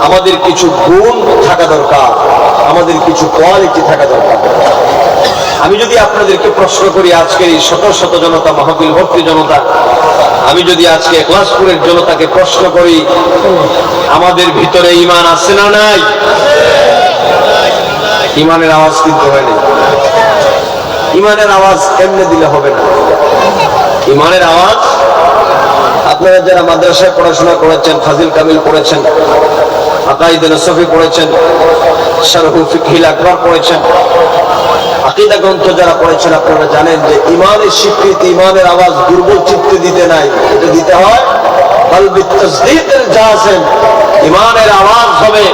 আমাদের কিছু গুণ থাকা দরকার, আমাদের কিছু কোয়ালিটি থাকা দরকার। আমি যদি আপনাদেরকে প্রশ্ন করি, আজকের এই শত শত জনতা, মাহফিল ভর্তি জনতা, আমি যদি আজকে ক্লাসপুরের জনতাকে প্রশ্ন করি, আমাদের ভিতরে ঈমান আছে না নাই? ঈমানের আওয়াজ কিন্তু হয়নি। ঈমানের আওয়াজ কেমনে দিলে হবে না? ঈমানের আওয়াজ আপনারা যারা মাদ্রাসায় পড়াশোনা করেছেন, ফাজিল কামিল পড়েছেন, আকাইদে নসফি পড়েছেন, শারহুল ফিকহিল আকবার পড়েছেন, আকীদা গ্রন্থ যারা পড়েছেন, আপনারা জানেন যে ঈমানের স্বীকৃতি, ঈমানের আওয়াজ দুর্বল চিত্তে দিতে নাই, এটা দিতে হয় কলবি তাসদীকের জাযিম। ঈমানের আওয়াজ হবে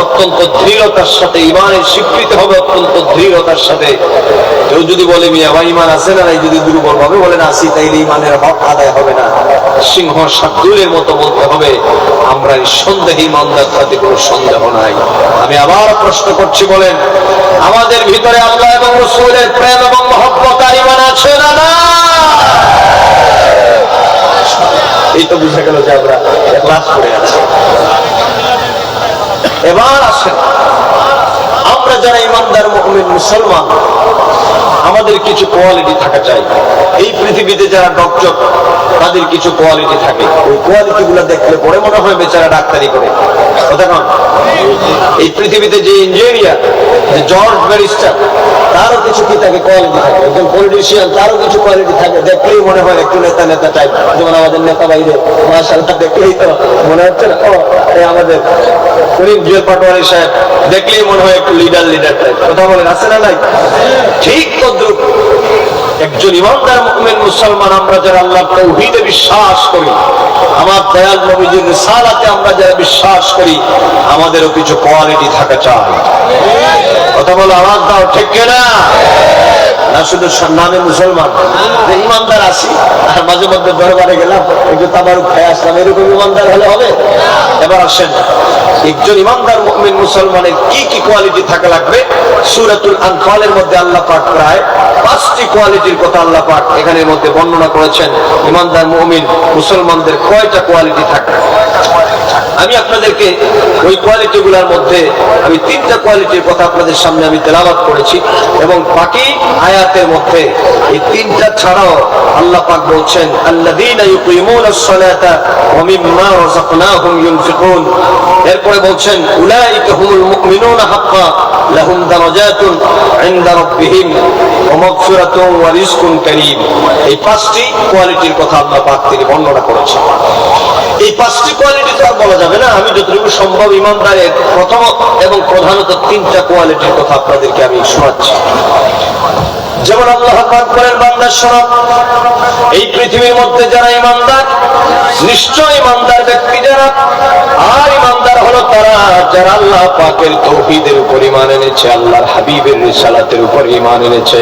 অত্যন্ত দৃঢ়তার সাথে, ঈমানের স্বীকৃতি হবে অত্যন্ত দৃঢ়তার সাথে। কেউ যদি বলে মিয়া ভাই ঈমান আছে না নাই, যদি দুর্বল ভাবে বলেন আসি, তাইলে ঈমানের হক আদায় হবে না। সিংহ শার্দুলের মতো বলতে হবে আমরা নিঃসন্দেহে ঈমানদার, তাতে কোনো সন্দেহ নাই। আমি আবার প্রশ্ন করছি, বলেন আমাদের ভিতরে আল্লাহ এবং রাসূলের প্রেম এবং মহব্বত আর ঈমান আছে না না? এই তো বুঝা গেল যে আমরা ক্লাস করে আছি। এবার আসেন, আমরা যারা ঈমানদার মুমিন মুসলমান, আমাদের কিছু কোয়ালিটি থাকা চাই। এই পৃথিবীতে যারা ডক্টর, তাদের কিছু কোয়ালিটি থাকে। ওই কোয়ালিটি গুলো দেখলে পরে মনে হয় বেচারা ডাক্তারি করে। কথা কন, এই পৃথিবীতে যে ইঞ্জিনিয়ার, যে জর্জ ব্যারিস্টার, তারও কিছু কি থাকে, কোয়ালিটি থাকে। একজন পলিটিশিয়ান, তারও কিছু কোয়ালিটি থাকে। দেখলেই মনে হয় একটু নেতা নেতা টাইপ। যেমন আমাদের নেতা বাইরে মাশাআল্লাহ, দেখলেই তো মনে হচ্ছে না ও এই আমাদের করিম জুয়েল পাটোয়ারি সাহেব, দেখলেই মনে হয় একটু লিডার লিডার টাইপ। কথা বলেন আছে না নাই? ঠিক তদ্রুপ একজন ঈমানদার মুমিন মুসলমান, আমরা যারা আল্লাহর তাওহীদে বিশ্বাস করি, আমার দয়াল নবীজির রিসালাতে আমরা যারা বিশ্বাস করি, আমাদেরও কিছু কোয়ালিটি থাকা চাই। কথা বলো, আওয়াজ দাও, ঠিক কিনা? না শুধু নামে মুসলমান, যে ঈমানদার আছি আর মাঝে মধ্যে দরবারে গেলাম, একটু তাবারুক খেয়ে আসলাম, এরকম ঈমানদার হলে হবে? এবার আসেন, একজন ঈমানদার মুমিন মুসলমানের কি কি কোয়ালিটি থাকা লাগবে? সূরাতুল আনফালের মধ্যে আল্লাহ পাক প্রায় 5টি কোয়ালিটির কথা আল্লাহ পাক এখানের মধ্যে বর্ণনা করেছেন। ঈমানদার মুমিন মুসলমানদের কয়টা কোয়ালিটি থাকে? আমি আপনাদেরকে ওই কোয়ালিটি গুলার মধ্যে আমি 3টা কোয়ালিটির কথা আপনাদের সামনে আমি তেলাওয়াত করেছি, এবং বাকি আয়াতের মধ্যে এই 3টা ছাড়াও আল্লাহ পাক বলছেন আল্লাযীনা ইউকিমুনাস সালাতা ওয়া মিম্মা রাযাকনাহুম ইউনফিকুন। এরপরে বলছেন উলাইকা হুমুল মুমিনুনা হাক্কা লাহুম দারাজাতুন ইনদা রাব্বিহিম ওয়া মাগফিরাতুন ওয়া রিজকুন কারীম। এই 5টি কোয়ালিটির কথা আল্লাহ পাক তিনি বর্ণনা করেছেন। এই 5টি কোয়ালিটি তো আর বলা যাবে না, আমি যতটুকু সম্ভব ঈমানদারের প্রথম এবং প্রধানত 3টা কোয়ালিটির কথা আপনাদেরকে আমি শোনাচ্ছি। যেমন আল্লাহ পাক বলেন, বান্দা শোনো, এই পৃথিবীর মধ্যে যারা ঈমানদার, নিশ্চয় ঈমানদার ব্যক্তি যারা, আর ঈমানদার হলো তারা যারা আল্লাহ পাকের তাওহীদের উপর ঈমান এনেছে, আল্লাহর হাবিবের রিসালাতের উপর ঈমান এনেছে।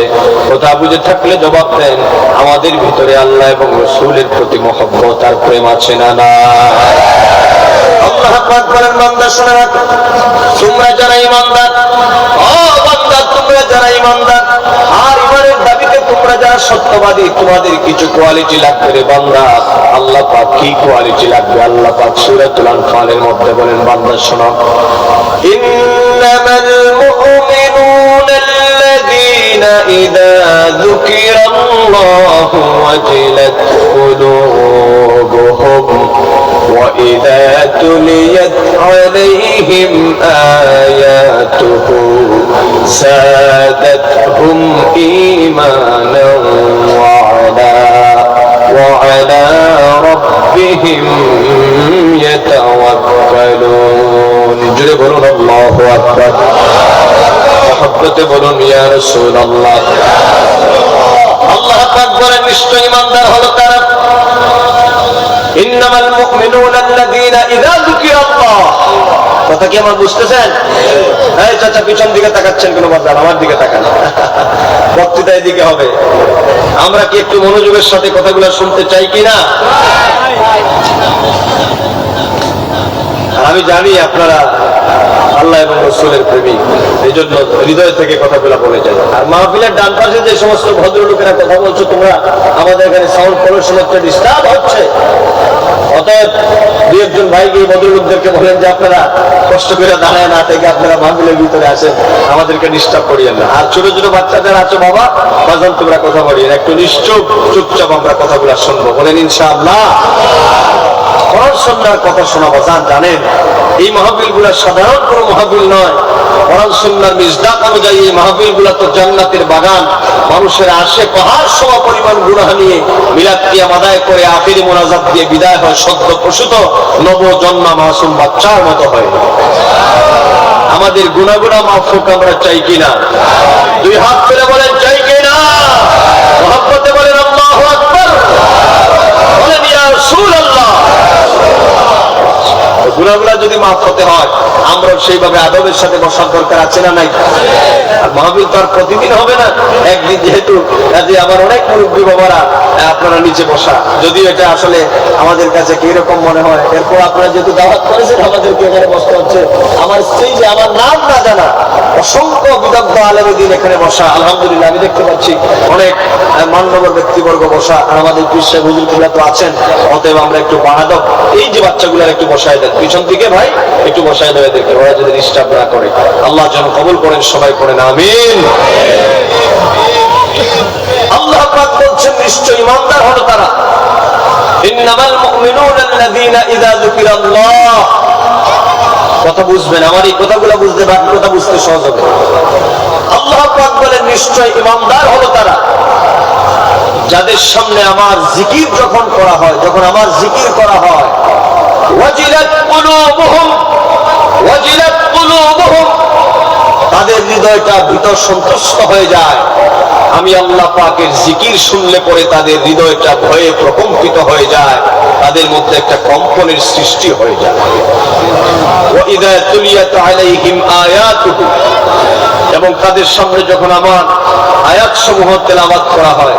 কথা বুঝে থাকলে জবাব দেন, আমাদের ভিতরে আল্লাহ এবং রাসূলের প্রতি মহব্বত আর প্রেম আছে না না? আল্লাহ পাক বলেন, বান্দা শুনে রাখো, তোমরা যারা ঈমানদার, ও বান্দা তোমরা যারা ঈমানদার আর ঈমানের দাবিতে তোমরা যারা সত্যবাদী, তোমাদের কিছু কোয়ালিটি লাগবে রে বান্দা। আল্লাহ পাক কি কোয়ালিটি লাগবে? আল্লাহ পাক সূরাতুল আনফালের মধ্যে বলেন, বান্দা শোনো, ইন্নামাল মুমিনুনা আল্লাযীনা ইযা যুকিরাল্লাহু ওয়াজিলাত কুলুবুহুম ওয়া ইযা তুলিয়াত আলাইহিম আয়াতুহু زادتهم إيمانا وعلى ربهم يتوكلون. جل بولون الله أكبر. محبت بولون يا رسول الله. الله أكبر. নিশ্চয় ঈমানদার হলো তারা, ইন্নামাল মুমিনুনা আল্লাযীনা ইযা যুকিরাল্লাহ। কথা কি আমার বুঝতেছেন? এই চাচা পিছন দিকে তাকাচ্ছেন কেন? বাজার আমার দিকে তাকান, বক্তৃতা এদিকে হবে। আমরা কি একটু মনোযোগের সাথে কথাগুলো শুনতে চাই কিনা? আর আমি জানি আপনারা আল্লাহ এবং রাসূলের প্রেমিক, এই জন্য হৃদয় থেকে কথাগুলো বলে যায়। আর মাহফিলের ডান পাশে যে সমস্ত ভদ্রলোকেরা কথা বলছো, তোমরা আমাদের এখানে সাউন্ড পলিউশন হচ্ছে, ডিস্টার্ব হচ্ছে। অতএব দু একজন ভাইকে ভদ্রলোকদেরকে বলেন যে আপনারা কষ্ট করে দাঁড়ায় না থেকে আপনারা মাহফিলের ভিতরে আসেন, আমাদেরকে ডিস্টার্ব করিয়েন না। আর ছোট ছোট বাচ্চা যারা আছো বাবা, বাজান তোমরা কথা বলিয়েন, একটু নিশ্চুপ চুপচাপ আমরা কথাগুলো শুনবো, বলেন ইনশাআল্লাহ। কোরআন সুন্নাহর কথা শোনা বাজান, জানেন এই মাহফিল গুলা সাধারণ কোনো মাহফিল নয়। কোরআন সুন্নাহর মিসদাক অনুযায়ী এই মাহফিল গুলা তো জান্নাতের বাগান। মানুষের আসে পাহাড় সম পরিমাণ গুনাহ নিয়ে মিলাদ কিয়াম আদায় করে আখিরি মোনাজাত দিয়ে বিদায় হয়, সদ্য প্রসূত নবজন্মা মাসুম বাচ্চার মতো হয়। আমাদের গুনাহগুলো মাফ হোক আমরা চাই কিনা? দুই হাত তুলে বলেন চাই কিনা? মহব্বতে বলেন আল্লাহু আকবার, বলেন ইয়া রাসূলুল্লাহ। গুনাহগুলো যদি মাফ হতে হয়, আমরা সেইভাবে আদবের সাথে বসার দরকার আছে না নাই? আর মাহফিল তো আর প্রতিদিন হবে না, একদিন যেহেতু আমার অনেক মুরব্বী বাবারা আপনারা নিচে বসা, যদিও এটা আসলে আমাদের কাছে কিরকম মনে হয়। এরপর আপনারা যেহেতু দাওয়াত করেছেন আমাদেরকে এখানে বসতে হচ্ছে। আমার স্ত্রী যে আমার নাম না জানা অসংখ্য বিদগ্ধ আলেমের দিন এখানে বসা, আলহামদুলিল্লাহ আমি দেখতে পাচ্ছি অনেক মান্যবর ব্যক্তিবর্গ বসা। আর আমাদের পীর সাহেব হুজুরগুলা তো আছেন, অতএব আমরা একটু বাহাদব এই যে বাচ্চাগুলার একটু বসায় দেন পিছন দিকে, ভাই একটু বসায় দেয় এদেরকে, ওরা যদি ডিস্টার্ব না করে। আল্লাহ যেন কবুল করেন, সবাই করেন আমিন। আল্লাহ পাক বলছেন নিশ্চয় ঈমানদার হলো তারা, ইন্নামাল মুমিনুনা আল্লাযীনা ইযা যুকিরাল্লাহ। কথা বুঝবেন, আমার এই কথাগুলো বুঝতে বাকি কথা বুঝতে সহজ হবে। আল্লাহ পাক বলেন নিশ্চয় ঈমানদার হলো তারা যাদের সামনে আমার জিকির যখন করা হয়, যখন আমার জিকির করা হয়, ওয়াজিলাত কুলুবুহুম, ওয়াজিলাত কুলুবুহুম, তাদের হৃদয়টা ভিতর সন্তুষ্ট হয়ে যায়। আমি আল্লাহ পাকের জিকির শুনলে পরে তাদের হৃদয়টা ভয়ে প্রকম্পিত হয়ে যায়, তাদের মধ্যে একটা কম্পনের সৃষ্টি হয়ে যায়। ওয়া ইযা তুলিয়াত আলাইহিম আয়াতুহু, এবং তাদের সামনে যখন আমার আয়াত সমূহ তেলাওয়াত করা হয়,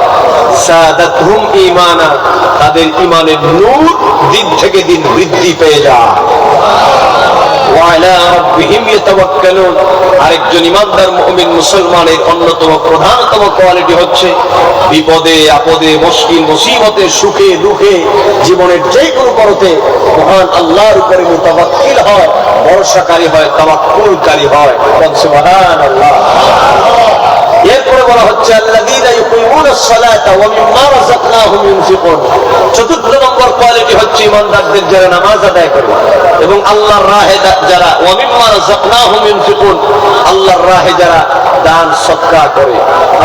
সাদাতহুম ঈমানা, তাদের ঈমানের নূর দিন থেকে দিন বৃদ্ধি পেয়ে যায়। ওয়া আলা রাব্বিহিম ইয়াতাওয়াক্কালুন, আরেকজন ঈমানদার মুমিন মুসলমানের অন্যতম প্রধানতম কোয়ালিটি হচ্ছে বিপদে আপদে, মুশকিল মুসিবতে, সুখে দুঃখে, জীবনের যে কোনো পরতে মহান আল্লাহর উপরে মুতাওয়াক্কিল হয়, ভরসাকারী হয়, তাওয়াক্কুলকারী হয়। সুবহানাল্লাহ। এরপরে বলা হচ্ছে আল্লাযীনা ইউকিমুনাস সালাতা ওয়া মিম্মা রাযাকনাহুম ইউনফিকুন। চতুর্থ নম্বর কোয়ালিটি হচ্ছে ঈমানদারদের যারা নামাজ আদায় করে এবং আল্লাহর রাহে যারা, ওয়া মিম্মা রাযাকনাহুম ইউনফিকুন, আল্লাহর রাহে যারা দান সদকা করে।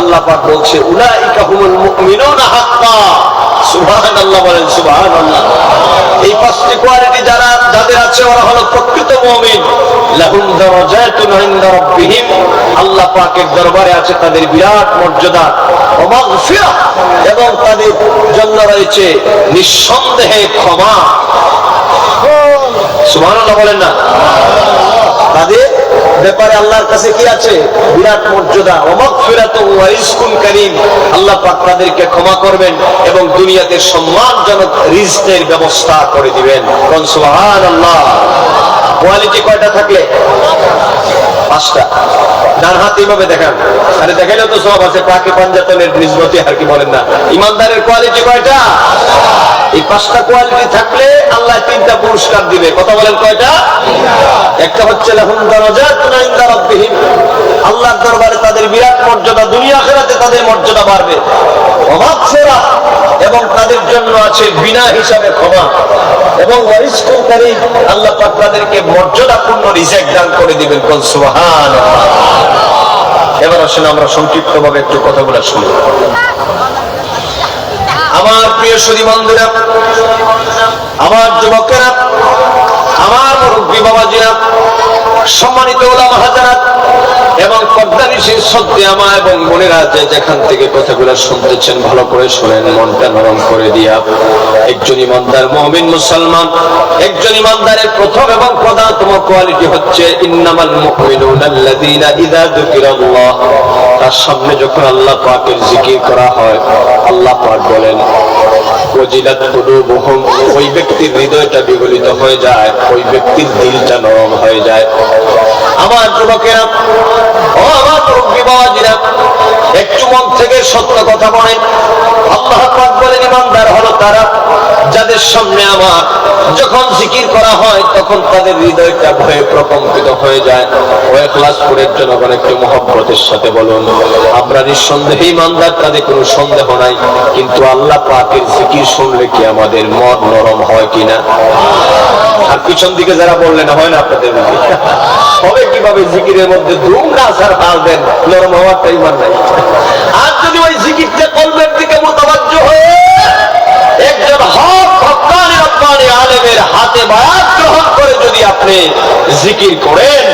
আল্লাহ পাক বলছে উলাইকা হুমুল মুমিনুনা হাক্কা। সুবহানাল্লাহ, বলেন সুবহানাল্লাহ। এই পাঁচটি কোয়ালিটি যারা যাদের আছে ওরা হলো প্রকৃত মুমিন। লাহুম দারাজাতুন ইনদা রাব্বিহিম, আল্লাহ পাকের দরবারে আছে তাদের বিরাট মর্যাদা। ওয়া মাগফিরাহ, এবং তাদের জন্য রয়েছে নিঃসন্দেহে ক্ষমা। সুবহানাল্লাহ বলেন না? তাদের ব্যাপারে আল্লাহর কাছে কি আছে? বিরাট মর্যাদা। ওয়া মাগফিরাতু ওয়া রিজকুন কারীম, আল্লাহ পাক তাদেরকে ক্ষমা করবেন এবং দুনিয়াতে সম্মানজনক রিজকের ব্যবস্থা করে দিবেন। কোন সুবহানাল্লাহ। কোয়ালিটি কয়টা থাকলে? পাঁচটা। ডান হাত এইভাবে দেখান, আরে দেখাইলেও তো সব আছে, পাকে পাঞ্জাতনের নিজমতি আর কি বলেন না। ইমানদারের কোয়ালিটি কয়টা? এই পাঁচটা কোয়ালিটি থাকলে আল্লাহ তিনটা পুরস্কার দিবে। কথা বলেন কয়টা? একটা হচ্ছে লাহুম দারাজাতুন ইনদা রাব্বিহিম, আল্লাহর দরবারে তাদের বিরাট মর্যাদা, দুনিয়া আখিরাতে তাদের মর্যাদা বাড়বে। ওয়া মাগফিরাহ, এবং তাদের জন্য আছে বিনা হিসাবে ক্ষমা। এবং ওয়া রিজকুন কারীম, আল্লাহ পাক তাদেরকে মর্যাদাপূর্ণ রিজিক দান করে দিবেন। কোন সুবহানাল্লাহ। এবার আসুন আমরা সংক্ষিপ্তভাবে একটু কথাগুলো শুনি। আমার প্রিয় সুধী বন্ধুরা, আমার যুবকেরা, আমার মুরব্বী বাবাজিরা, সম্মানিত ওলামা হাজারাত এবং পর্দানিশীন শ্রদ্ধেয়া এবং বোনেরা, যে যেখান থেকে কথাগুলো শুনতেছেন ভালো করে শুনেন, মনটা নরম করে দিয়া। একজন ইমানদার মুমিন মুসলমান, একজন ইমানদারের প্রথম এবং প্রধানতম কোয়ালিটি হচ্ছে ইন্নামাল মুমিনুনা আল্লাযীনা ইযা যুকিরাল্লাহ, তার সামনে যখন আল্লাহ পাকের জিকির করা হয়, আল্লাহ পাক বলেন ওয়াজিলাত কুলুবুহুম, ওই ব্যক্তির হৃদয়টা বিগলিত হয়ে যায়, ওই ব্যক্তির দিলটা নরম হয়ে যায়। আমার যুবকেরা, ও আমার মুরব্বি বাবাজিরা, একটু মন থেকে সত্য কথা বলেন। আল্লাহ পাক বলেন ঈমানদার হলো তারা যাদের সামনে আমার যখন জিকির করা হয় তখন তাদের হৃদয়টা ভয়ে প্রকম্পিত হয়ে যায়। ও ইখলাসপুরের জনগণ একটু মহব্বতের সাথে বলুন, আমরা নিঃসন্দেহে ঈমানদার, তাদের কোনো সন্দেহ নাই, কিন্তু আল্লাহ পাকের জিকির শুনলে কি আমাদের মন নরম হয় কিনা? আর পিছন দিকে যারা বললেন হয় না আপনাদের হবে কিভাবে? জিকিরের মধ্যে ধুম নাচার হাল দেন, নরম হওয়ারটা ঈমান নাই। আর যদি ওই জিকিরটা কলবের দিকে মুতাওয়াজ্জ হয়ে একজন হক হক্কানি রব্বানি আলেমের হাতে বায়াত গ্রহণ করে যদি আপনি জিকির করেন,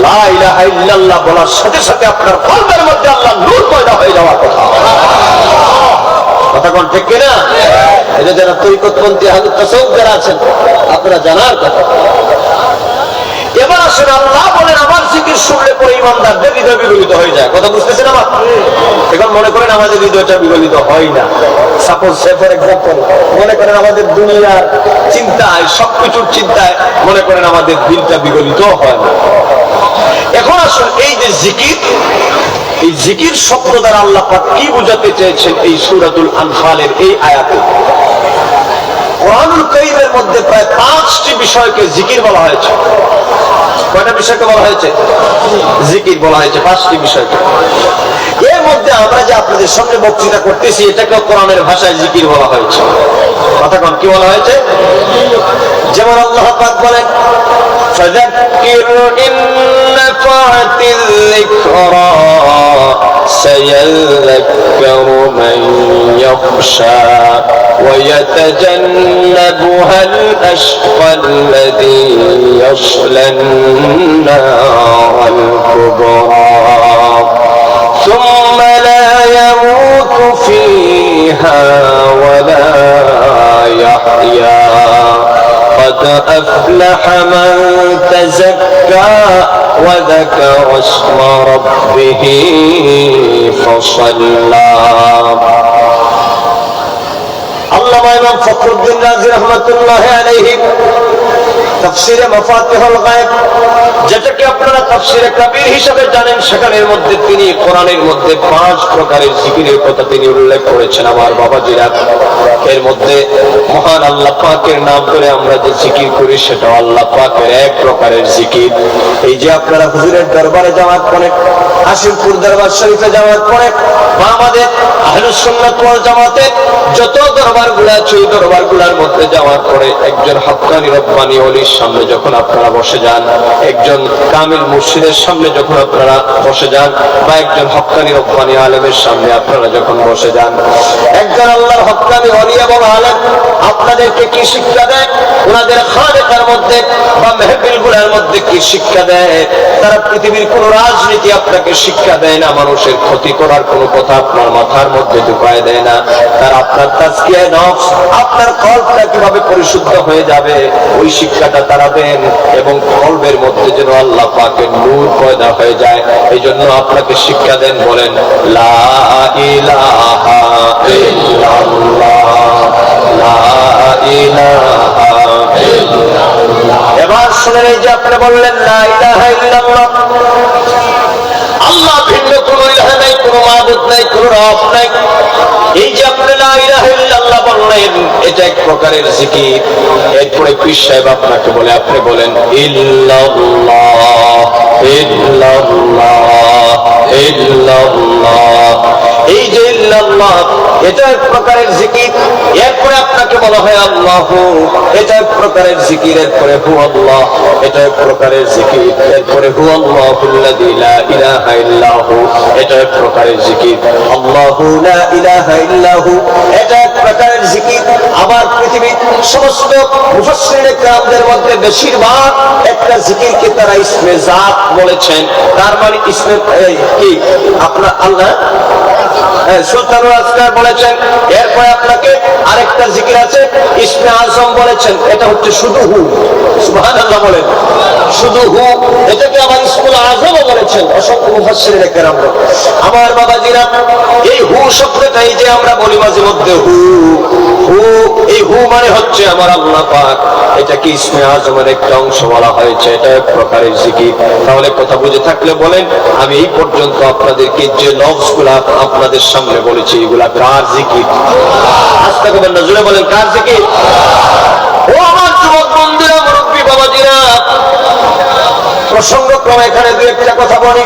লা ইলাহা ইল্লাল্লাহ বলার সাথে সাথে আপনার কলবের মধ্যে আল্লাহর নূর পয়দা হয়ে যাওয়ার কথা। কথা কোন ঠিক কিনা? এটা যারা তরিকতপন্থী আহলুত তাসাউফ যারা আছেন আপনারা জানার কথা। এবার আসেন, আল্লাহ বলেন আমার জিকির শুনলে পরে ঈমানদারদের হৃদয় বিগলিত হয়ে যায়। কথা বুঝতেছেন আমার? এখন মনে করেন আমাদের হৃদয়টা বিগলিত হয় না। সাপোজ ফর এক্সাম্পল, মনে করেন আমাদের দুনিয়ার চিন্তায়, সবকিছুর চিন্তায় মনে করেন আমাদের দিলটা বিগলিত হয় না। এখন আসুন, এই যে জিকির, এই জিকির শব্দ দ্বারা আল্লাহ পাক কি বোঝাতে চেয়েছেন এই সূরাতুল আনফালের এই আয়াতে? কোরআনুল কারীমের মধ্যে প্রায় 5টি বিষয়কে জিকির বলা হয়েছে। কয়টা বিষয়কে বলা হয়েছে? জিকির বলা হয়েছে 5টি বিষয়কে। এর মধ্যে আমরা যে আপনাদের সামনে বক্তৃতা করতেছি এটাকে কোরআনের ভাষায় জিকির বলা হয়েছে। কথা কোন কি বলা হয়েছে? যেমন আল্লাহ পাক বলেন ফাযাক্কির ইন নাফাতিল যিকরা সায়াযাক্কারু মান ইয়াখশা ওয়া ইয়াতাজান্নাবুহাল আশকাল্লাযী ইয়াসলান নারাল কুবরা ثم لا يموت فيها ولا يحيا قد أفلح من تزكى وذكر اسم ربه فصلى আল্লামা ইমাম ফখরুদ্দিন রাজি রহমাতুল্লাহি আলাইহি তাফসীরে মাফাতিহুল গায়ব, যেটাকে আপনারা তাফসীরে কবির হিসেবে জানেন, সেখানের মধ্যে তিনি কোরআনের মধ্যে 5 প্রকারের জিকিরের কথা তিনি উল্লেখ করেছেন। আমার বাবাজিরা, এর মধ্যে মহান আল্লাহ পাকের নাম করে আমরা যে জিকির করি সেটা আল্লাহ পাকের এক প্রকারের জিকির। এই যে আপনারা হুজুরের দরবারে জামাত করেন, হাশিমপুর দরবার শরীফে জামাত করেন, বা আমাদের আহলুস সুন্নাত ওয়াল জামাতের যত দরবারগুলো আছে ওই দরবারগুলোর মধ্যে জামাত করে একজন হক্কানি রব্বানি ওলির সামনে যখন আপনারা বসে যান, একজন কামিল মুর্শিদের সামনে যখন আপনারা বসে যান, বা একজন হক্কানি রব্বানি আলেমের সামনে আপনারা যখন বসে যান, একজন আল্লাহর হক্কানি ওলি এবং আলেম আপনাদেরকে কি শিক্ষা দেয়? ওনাদের খানেকার মধ্যে বা মেহফিলগুলোর মধ্যে কি শিক্ষা দেয়? তারা পৃথিবীর কোন রাজনীতি আপনাকে শিক্ষা দেয় না, মানুষের ক্ষতি করার কোনো কথা আপনার মাথার মধ্যে ঢুকায় দেয় না। তারা আপনার তাজকিয়া নফস, আপনার কলবটা কিভাবে পরিশুদ্ধ হয়ে যাবে ওই শিক্ষাটা তারা দেন, এবং কলবের মধ্যে যেন আল্লাহ পাকের নূর পয়দা হয়ে যায় এই জন্য আপনাকে শিক্ষা দেন। বলেন লা ইলাহা ইল্লাল্লাহ, লা ইলাহা ইল্লাল্লাহ। এবার শুনেন, এই যে আপনি বললেন লা ইলাহা ইল্লাল্লাহ, আল্লাহ ভিন্ন কোনো ইলাহা নাই, কোনো মাবুদ নাই, কোনো রব নাই। এই যে আপনি লা ইলাহা ইল্লাল্লাহ বললেন, এটা এক প্রকারের জিকির। এরপরে পীর সাহেব আপনাকে বলে, আপনি বলেন ইল্লাল্লাহ ইল্লাল্লাহ ইল্লাল্লাহ। এই যে ইল্লাল্লাহ, এটা এক প্রকারের জিকির। এরপরে আপনাকে বলা হয় আল্লাহু, এটা এক প্রকারের জিকির। এরপরে হু আল্লাহ, এটা এক প্রকারের জিকির। এরপরে হু আল্লাহুল্লাযী লা ইলাহা ইল্লাহু, এটা এক প্রকারের জিকির। আল্লাহু লা ইলাহা ইল্লাহু, এটা এক প্রকারের জিকির। আবার পৃথিবীর সমস্ত মুফাসসিরিনে কেরামদের মধ্যে বেশিরভাগ একটা জিকিরকে তারা ইসমে জাত বলেছেন। তার মানে ইসমে কি আপনার আল্লাহ সুলতানুল আসকার বলেছেন। এরপরে আপনাকে আরেকটা জিকির আছে ইসমে আজম বলেছেন, এটা হচ্ছে শুধু হু। সুবহানাল্লাহ বলেন, শুধু হু, এটাকে আবার ইসমুল আযমও বলেছেন অসংখ্য মুফাসসিরিনে কেরাম। আমার বাবাজিরা, এই হু শব্দটাই যে আমরা বলি মাঝে মধ্যে হু হু, এই হু মানে হচ্ছে আমার আল্লাহ পাক। এটাকে ইসমে আযমের একটা অংশ বলা হয়েছে, এটা এক প্রকারের জিকির। তাহলে কথা বুঝে থাকলে বলেন, আমি এই পর্যন্ত আপনাদেরকে যে লফজগুলা আপনাদের সামনে বলেছি এগুলা কার জিকির? আস্তে করে নজরে বলেন, কার জিকির? ও আমার যুবক বন্ধুরা, মুরব্বী বাবাজিরা, প্রসঙ্গক্রমে এখানে দু একটা কথা বলি।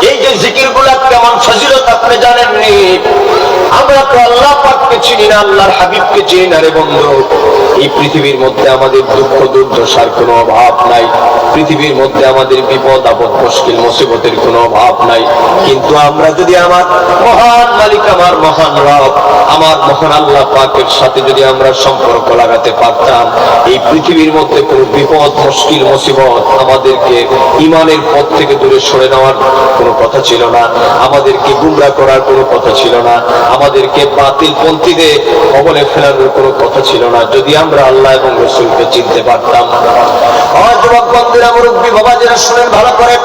এই যে জিকিরগুলা কেমন ফজিলত আপনি জানেননি? আমরা তো আল্লাহ পাককে চিনি না, আল্লাহর হাবিবকে চিনি না রে বন্ধু। এই পৃথিবীর মধ্যে আমাদের দুঃখ দুর্দশার কোনো অভাব নাই, পৃথিবীর মধ্যে আমাদের বিপদ আপদ মুশকিল মুসিবতের কোনো অভাব নাই। কিন্তু আমরা যদি আমার মহান মালিক, আমার মহান রব, আমার মহান আল্লাহ পাকের সাথে যদি আমরা সম্পর্ক লাগাতে পারতাম, এই পৃথিবীর মধ্যে কোনো বিপদ মুশকিল মুসিবত আমাদেরকে ইমানের পথ থেকে দূরে সরে নেওয়ার কোনো কথা ছিল না, আমাদেরকে গুমরা করার কোনো কথা ছিল না, আমাদেরকে বাতিল পন্থীদের কবলে ফেলানোর কোনো কথা ছিল না, যদি আমরা আল্লাহ এবং রাসূলকে চিনতে পারতাম। আমার যুবক বন্ধুরা, মুরব্বী বাবাজিরা, শুনেন ভালো করে।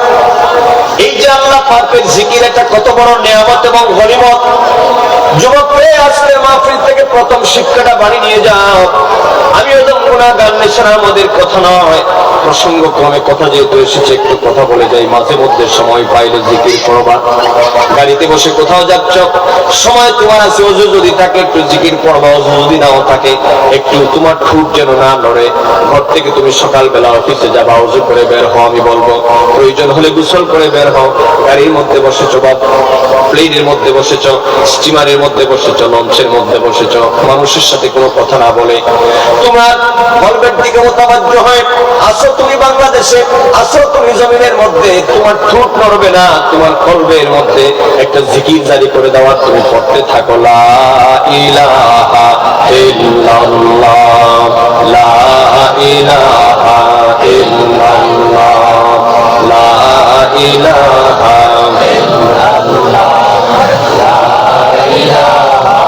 এই যে আল্লাহ পাকের জিকির, এটা কত বড় নিয়ামত এবং গনিমত। যুবক রে, আজকের মাহফিল থেকে প্রথম শিক্ষাটা বাড়ি নিয়ে যাও। আমি একদম গুনাহগার, নেশার আমাদের কথা নয়, প্রসঙ্গক্রমে কথা যেহেতু এসেছে একটু কথা বলে যাই। মাঝে মধ্যে সময় পাইলে জিকির করবা। গাড়িতে বসে কোথাও যাচ্ছ, সময় তোমার আছে, ওযু যদি থাকে একটু জিকির করবা, ওযু যদি নাও থাকে একটু তোমার ঠোঁট যেন না নড়ে। ঘর থেকে তুমি সকালবেলা অফিসে যাবা, ওযু করে বের হও, আমি বলবো প্রয়োজন হলে গোসল করে বের হও। গাড়ির মধ্যে বসেছো বা প্লেনের মধ্যে বসেছো, স্টিমারের মধ্যে বসেছো, লঞ্চের মধ্যে বসেছো, মানুষের সাথে কোনো কথা না বলে তোমার কলবের দিকে মোতাবাজ্জ হয়। আসো তুমি বাংলাদেশে, আসো তুমি জমিনের মধ্যে, তোমার ঠোঁট নড়বে না, তোমার কলবের মধ্যে একটা জিকির জারি করে দেওয়া, তুমি পড়তে থাকো লা ইলাহা ইল্লাল্লাহ, লা ইলাহা ইল্লাল্লাহ, লা ইলাহা ইল্লাল্লাহ, লা ইলাহা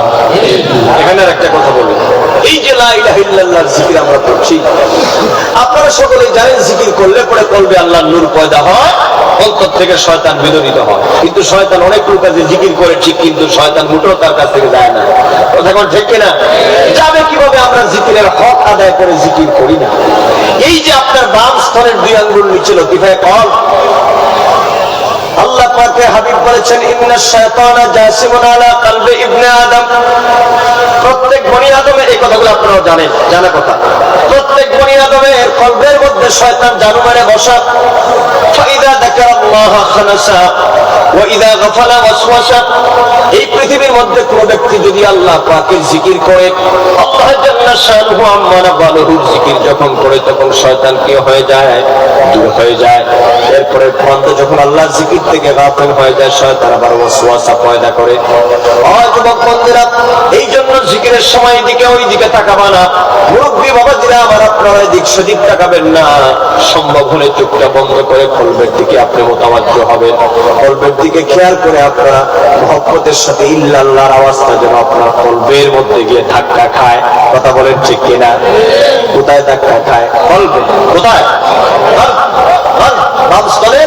ইল্লাল্লাহ। এখানে একটা কথা বলি, এই যে লা ইলাহা ইল্লাল্লাহর জিকির আমরা করছি, আপনারা সকলেই জানেন জিকির করলে পরে কলবে আল্লাহর নূর পয়দা হয়, অন্তর থেকে শয়তান বিদরিত হয়। কিন্তু শয়তান অনেক লোক আছে জিকির করে ঠিক, কিন্তু শয়তান মুঠো তার কাছ থেকে যায় না। কথা কোন ঠিক কিনা? যাবে কিভাবে? আমরা জিকিরের হক আদায় করে জিকির করি না। এই যে আপনার বাম স্তনের দুই আঙ্গুল নিচে লতিফায়ে কলব, আল্লাহ পাকে হাবিব বলেছেন ইন্নাশ শায়তানা জাসিমুন আলা কলবি ইবনে আদম। প্রত্যেক বনি আদমের, এই কথাগুলো আপনারা জানেন, জানা কথা, প্রত্যেক বনি আদমের কলবের মধ্যে শয়তান জাদু মেরে বসা। ফাইদা যাকারাল্লাহ খানাসা ওয়া ইযা গাফালা ওয়াসওয়াসা। এই পৃথিবীর মধ্যে কোন ব্যক্তি যদি আল্লাহ পাকের জিকির করে, আল্লাহ জাল্লা শানুহু আম্মা নাবালুহু জিকির যখন করে, তখন শয়তান কি হয়ে যায়? দূর হয়ে যায়। এরপরে বান্দা যখন আল্লাহর জিকির থেকে গাফিল হয়ে যায়, শয়তান আবার ওয়াসওয়াসা পয়দা করে। যুবক বন্ধুরা, এই জন্য জিকিরের সময় এদিকে ওই দিকে তাকাবা না। মুরব্বী বাবাজিরা আমার, আপনারা এদিক সেদিক তাকাবেন না। সম্ভব হলে চোখটা বন্ধ করে কলবের দিকে আপনি মোতাবাজ্জ হবেন। কলবের দিকে খেয়াল করে আপনারা মহব্বতের সাথে ইল্লাল্লাহর আওয়াজটা যেন আপনার কলবের মধ্যে গিয়ে ধাক্কা খায়। কথা বলেন ঠিক কিনা? কোথায় ধাক্কা খায়? কলবে। কোথায়? বাম স্তনে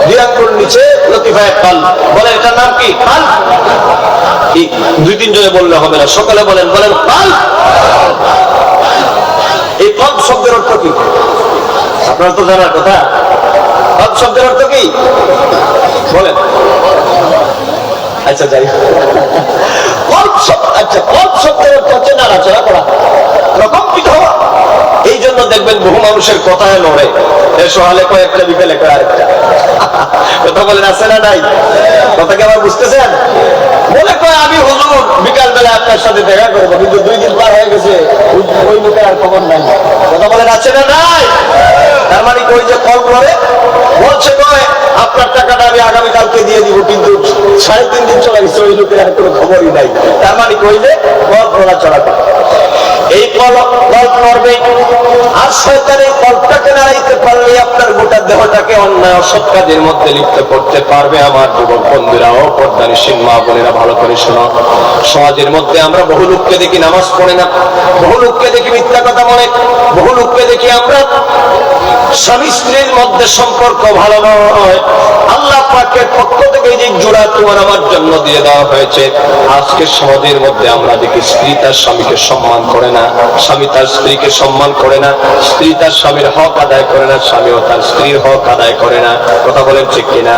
দুই আঙ্গুল নিচে লতিফায়ে কলব। বলেন এটার নাম কি? কলব। দুই তিন জনে বললে হবে না, সকালে বলেন, বলেন কলব। এই কলব শব্দের অর্থ কি? আপনারা তো জানার কথা। কলব শব্দের অর্থ কি বলেন? আচ্ছা যাই, কলব শব্দ, আচ্ছা কলব শব্দের অর্থ হচ্ছে নাড়াচাড়া করা, প্রকম্পিত হওয়া। এই জন্য দেখবেন বহু মানুষের কথায় লড়ে, সকালে কয়েকটা বিকেলে কয় আরেকটা। কথা বলেন আছে না নাই? কথা কি আবার বুঝতেছেন? বলে কয় আমি হুজুর বিকাল বেলা আপনার সাথে দেখা করবো, কিন্তু 2 দিন পার হয়ে গেছে, ওই মুখে আর খবর নাই। কথা বলেন আছে না নাই? তার মানে ওই যে কল করে বলছে কয় আপনার টাকাটা আমি আগামীকালকে দিয়ে দিব, কিন্তু 3.5 দিন চলে গেছে, ওই লোকের আর কোনো খবরই নাই। তার মানে কই যে কল নড়াচড়া করে। এই কল্প নড়বে, আর শয়তানের কল্পটাকে নাড়াইতে পারলে আপনার গোটা দেহটাকে অন্যায় অসৎ কাজের মধ্যে লিপ্ত করতে পারবে। আমার যুবক বন্ধুরা ও পর্দানিশীল মা বোনেরা ভালো করে শোনো। সমাজের মধ্যে আমরা বহু লোককে দেখি নামাজ পড়ে না, বহু লোককে দেখি মিথ্যা কথা বলে, বহু লোককে দেখি আমরা স্বামী স্ত্রীর মধ্যে সম্পর্ক ভালো নয়, আল্লাহ পাকের পক্ষ থেকে যে জোড়া তোমার আমার জন্য দিয়ে দেওয়া হয়েছে, আজকের সমাজের মধ্যে আমরা দেখি স্ত্রী তার স্বামীকে সম্মান করে না, স্বামী তার স্ত্রীকে সম্মান করে না, স্ত্রী তার স্বামীর হক আদায় করে না, স্বামীও তার স্ত্রীর হক আদায় করে না। কথা বলেন ঠিক কিনা?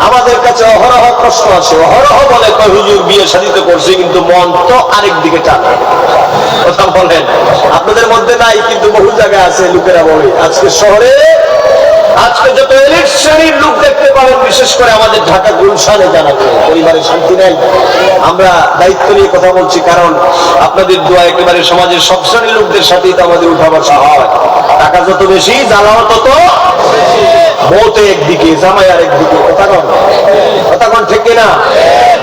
আমাদের কাছে অহরহ প্রশ্ন আছে, অহরহ বলে কয় হুজুর বিয়ে শাদীতে করছে কিন্তু মন তো আরেক দিকে টানে। কথা বলেন, আপনাদের মধ্যে নাই কিন্তু বহু জায়গায় আছে। লোকেরা বলে আজকে শহরে আজকে যত এলিট শ্রেণীর লোক দেখতে পাবেন, বিশেষ করে আমাদের ঢাকা গুলশানে জানা যায় পরিবারে শান্তি নাই। আমরা দায়িত্ব নিয়ে কথা বলছি, কারণ আপনাদের দোয়া একেবারে সমাজের সব শ্রেণীর লোকদের সাথেই তো আমাদের উঠা বসা হয়। টাকা যত বেশি জ্বালাও তত বউতে একদিকে, জামাই আর একদিকে। কথা কন ঠিক কিনা?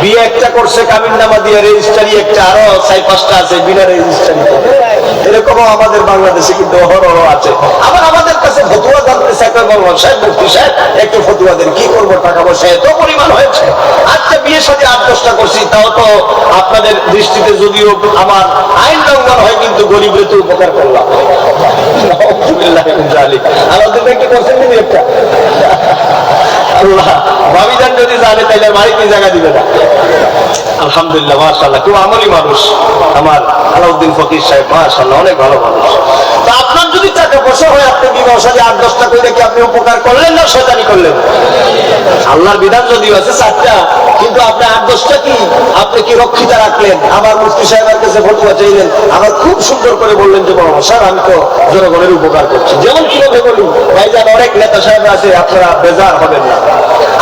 বিয়ে একটা করছে কামিন নামা দিয়ে, রেজিস্ট্রারি একটা, আরো 4-5টা আছে বিনা রেজিস্ট্রারি। এরকমও আমাদের বাংলাদেশে কিন্তু অহরহ আছে। আবার আমাদের কাছে ফতুয়া জানতে চাই, বলবো সাহেব মুফতি সাহেব একটু ফতুয়া দেন, কি করবো, টাকা পয়সা এত পরিমাণ হয়েছে। আচ্ছা বিয়ের সাথে 8-10টা করছি, তাও তো আপনাদের দৃষ্টিতে যদিও আমার আইন লঙ্ঘন হয়, কিন্তু গরিবের তো উপকার করলাম। আল্লাহ কি করছেন কিন্তু একটা আল্লাহ ভাবিজান যদি জানে তাইলে বাড়িতে জায়গা দিবে না। আলহামদুলিল্লাহ, মাশাআল্লাহ, খুব আমলি মানুষ আমার আলাউদ্দিন ফকির সাহেব, মাশাআল্লাহ, অনেক ভালো মানুষ। তো আপনার যদি টাকা পয়সা হয়, আপনি বিবাহ সাথে 8-10টা করে কি আপনি উপকার করলেন না শয়তানি করলেন? আল্লাহর বিধান যদিও আছে 4টা, কিন্তু আপনি 8-10টা কি আপনি কি রক্ষিতা রাখলেন? আবার মুফতি সাহেবের কাছে ফতোয়া চাইলেন, আবার খুব সুন্দর করে বললেন যে বাবা স্যার আমি তো জনগণের উপকার করছি। যেমন কিভাবে বলি ভাইজান, অনেক নেতা সাহেব আছে, আপনারা বেজার হবেন না।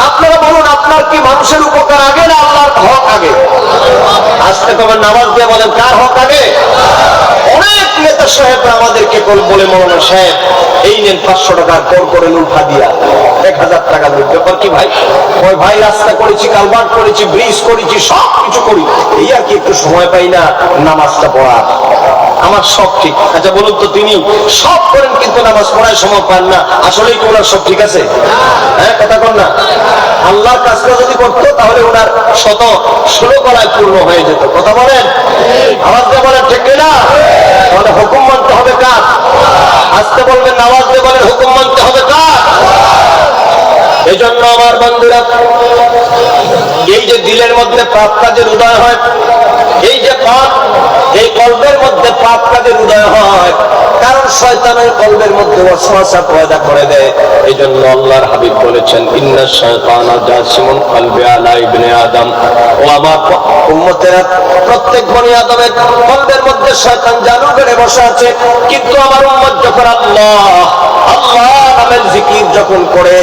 আপনারা বলুন, আপনার কি মানুষের উপকার আগে না আল্লাহর হক আগে? আজকে তোমার নামাজ দিয়ে বলেন কার হক আগে? অনেক নেতা সাহেবরা আমাদেরকে বলে মৌলানা সাহেব এই নেন 500 টাকা কর করে উঠা দিয়া 1000 টাকা দেবে। ব্যাপার কি ভাই? ওই ভাই রাস্তা করেছি, কালভার্ট করেছি, ব্রিজ করেছি, সব কিছু করি, এই আর কি একটু সময় পাই না নামাজটা পড়া। আমার সব ঠিক। আচ্ছা বলুন তো, তিনি সব করেন কিন্তু নামাজ পড়ায় সময় পান না, আসলেই কি ওনার সব ঠিক আছে? হ্যাঁ, কথা কন না। আল্লাহর কাজটা যদি করতো তাহলে ওনার 116 গলায় পূর্ণ হয়ে যেত। কথা বলেন, আওয়াজ দিয়ে বলেন ঠিক না? তাহলে হুকুম মানতে হবে কার? আসতে বলবেন, আওয়াজ দিয়ে বলেন হুকুম মানতে হবে কার? এই জন্য আমার বন্ধুরা, এই যে দিলের মধ্যে পাপ কাজের উদয় হয়, এই যে পাপ, এই কলবের মধ্যে পাপ কাজের উদয় হয়, কারণ শয়তান ওই কলবের মধ্যে ওয়াসওয়াসা পয়দা করে দেয়। এই জন্য আল্লাহর হাবিব বলেছেন, ইন্না শায়তানা জাসিমুন কলবি আলা ইবনে আদম। ও আমার উম্মতেরা, প্রত্যেক বনি আদমের কলবের মধ্যে শয়তান জাদু করে বসে আছে। কিন্তু আমার উম্মত যখন আল্লাহ আল্লাহ নামের জিকির যখন করে,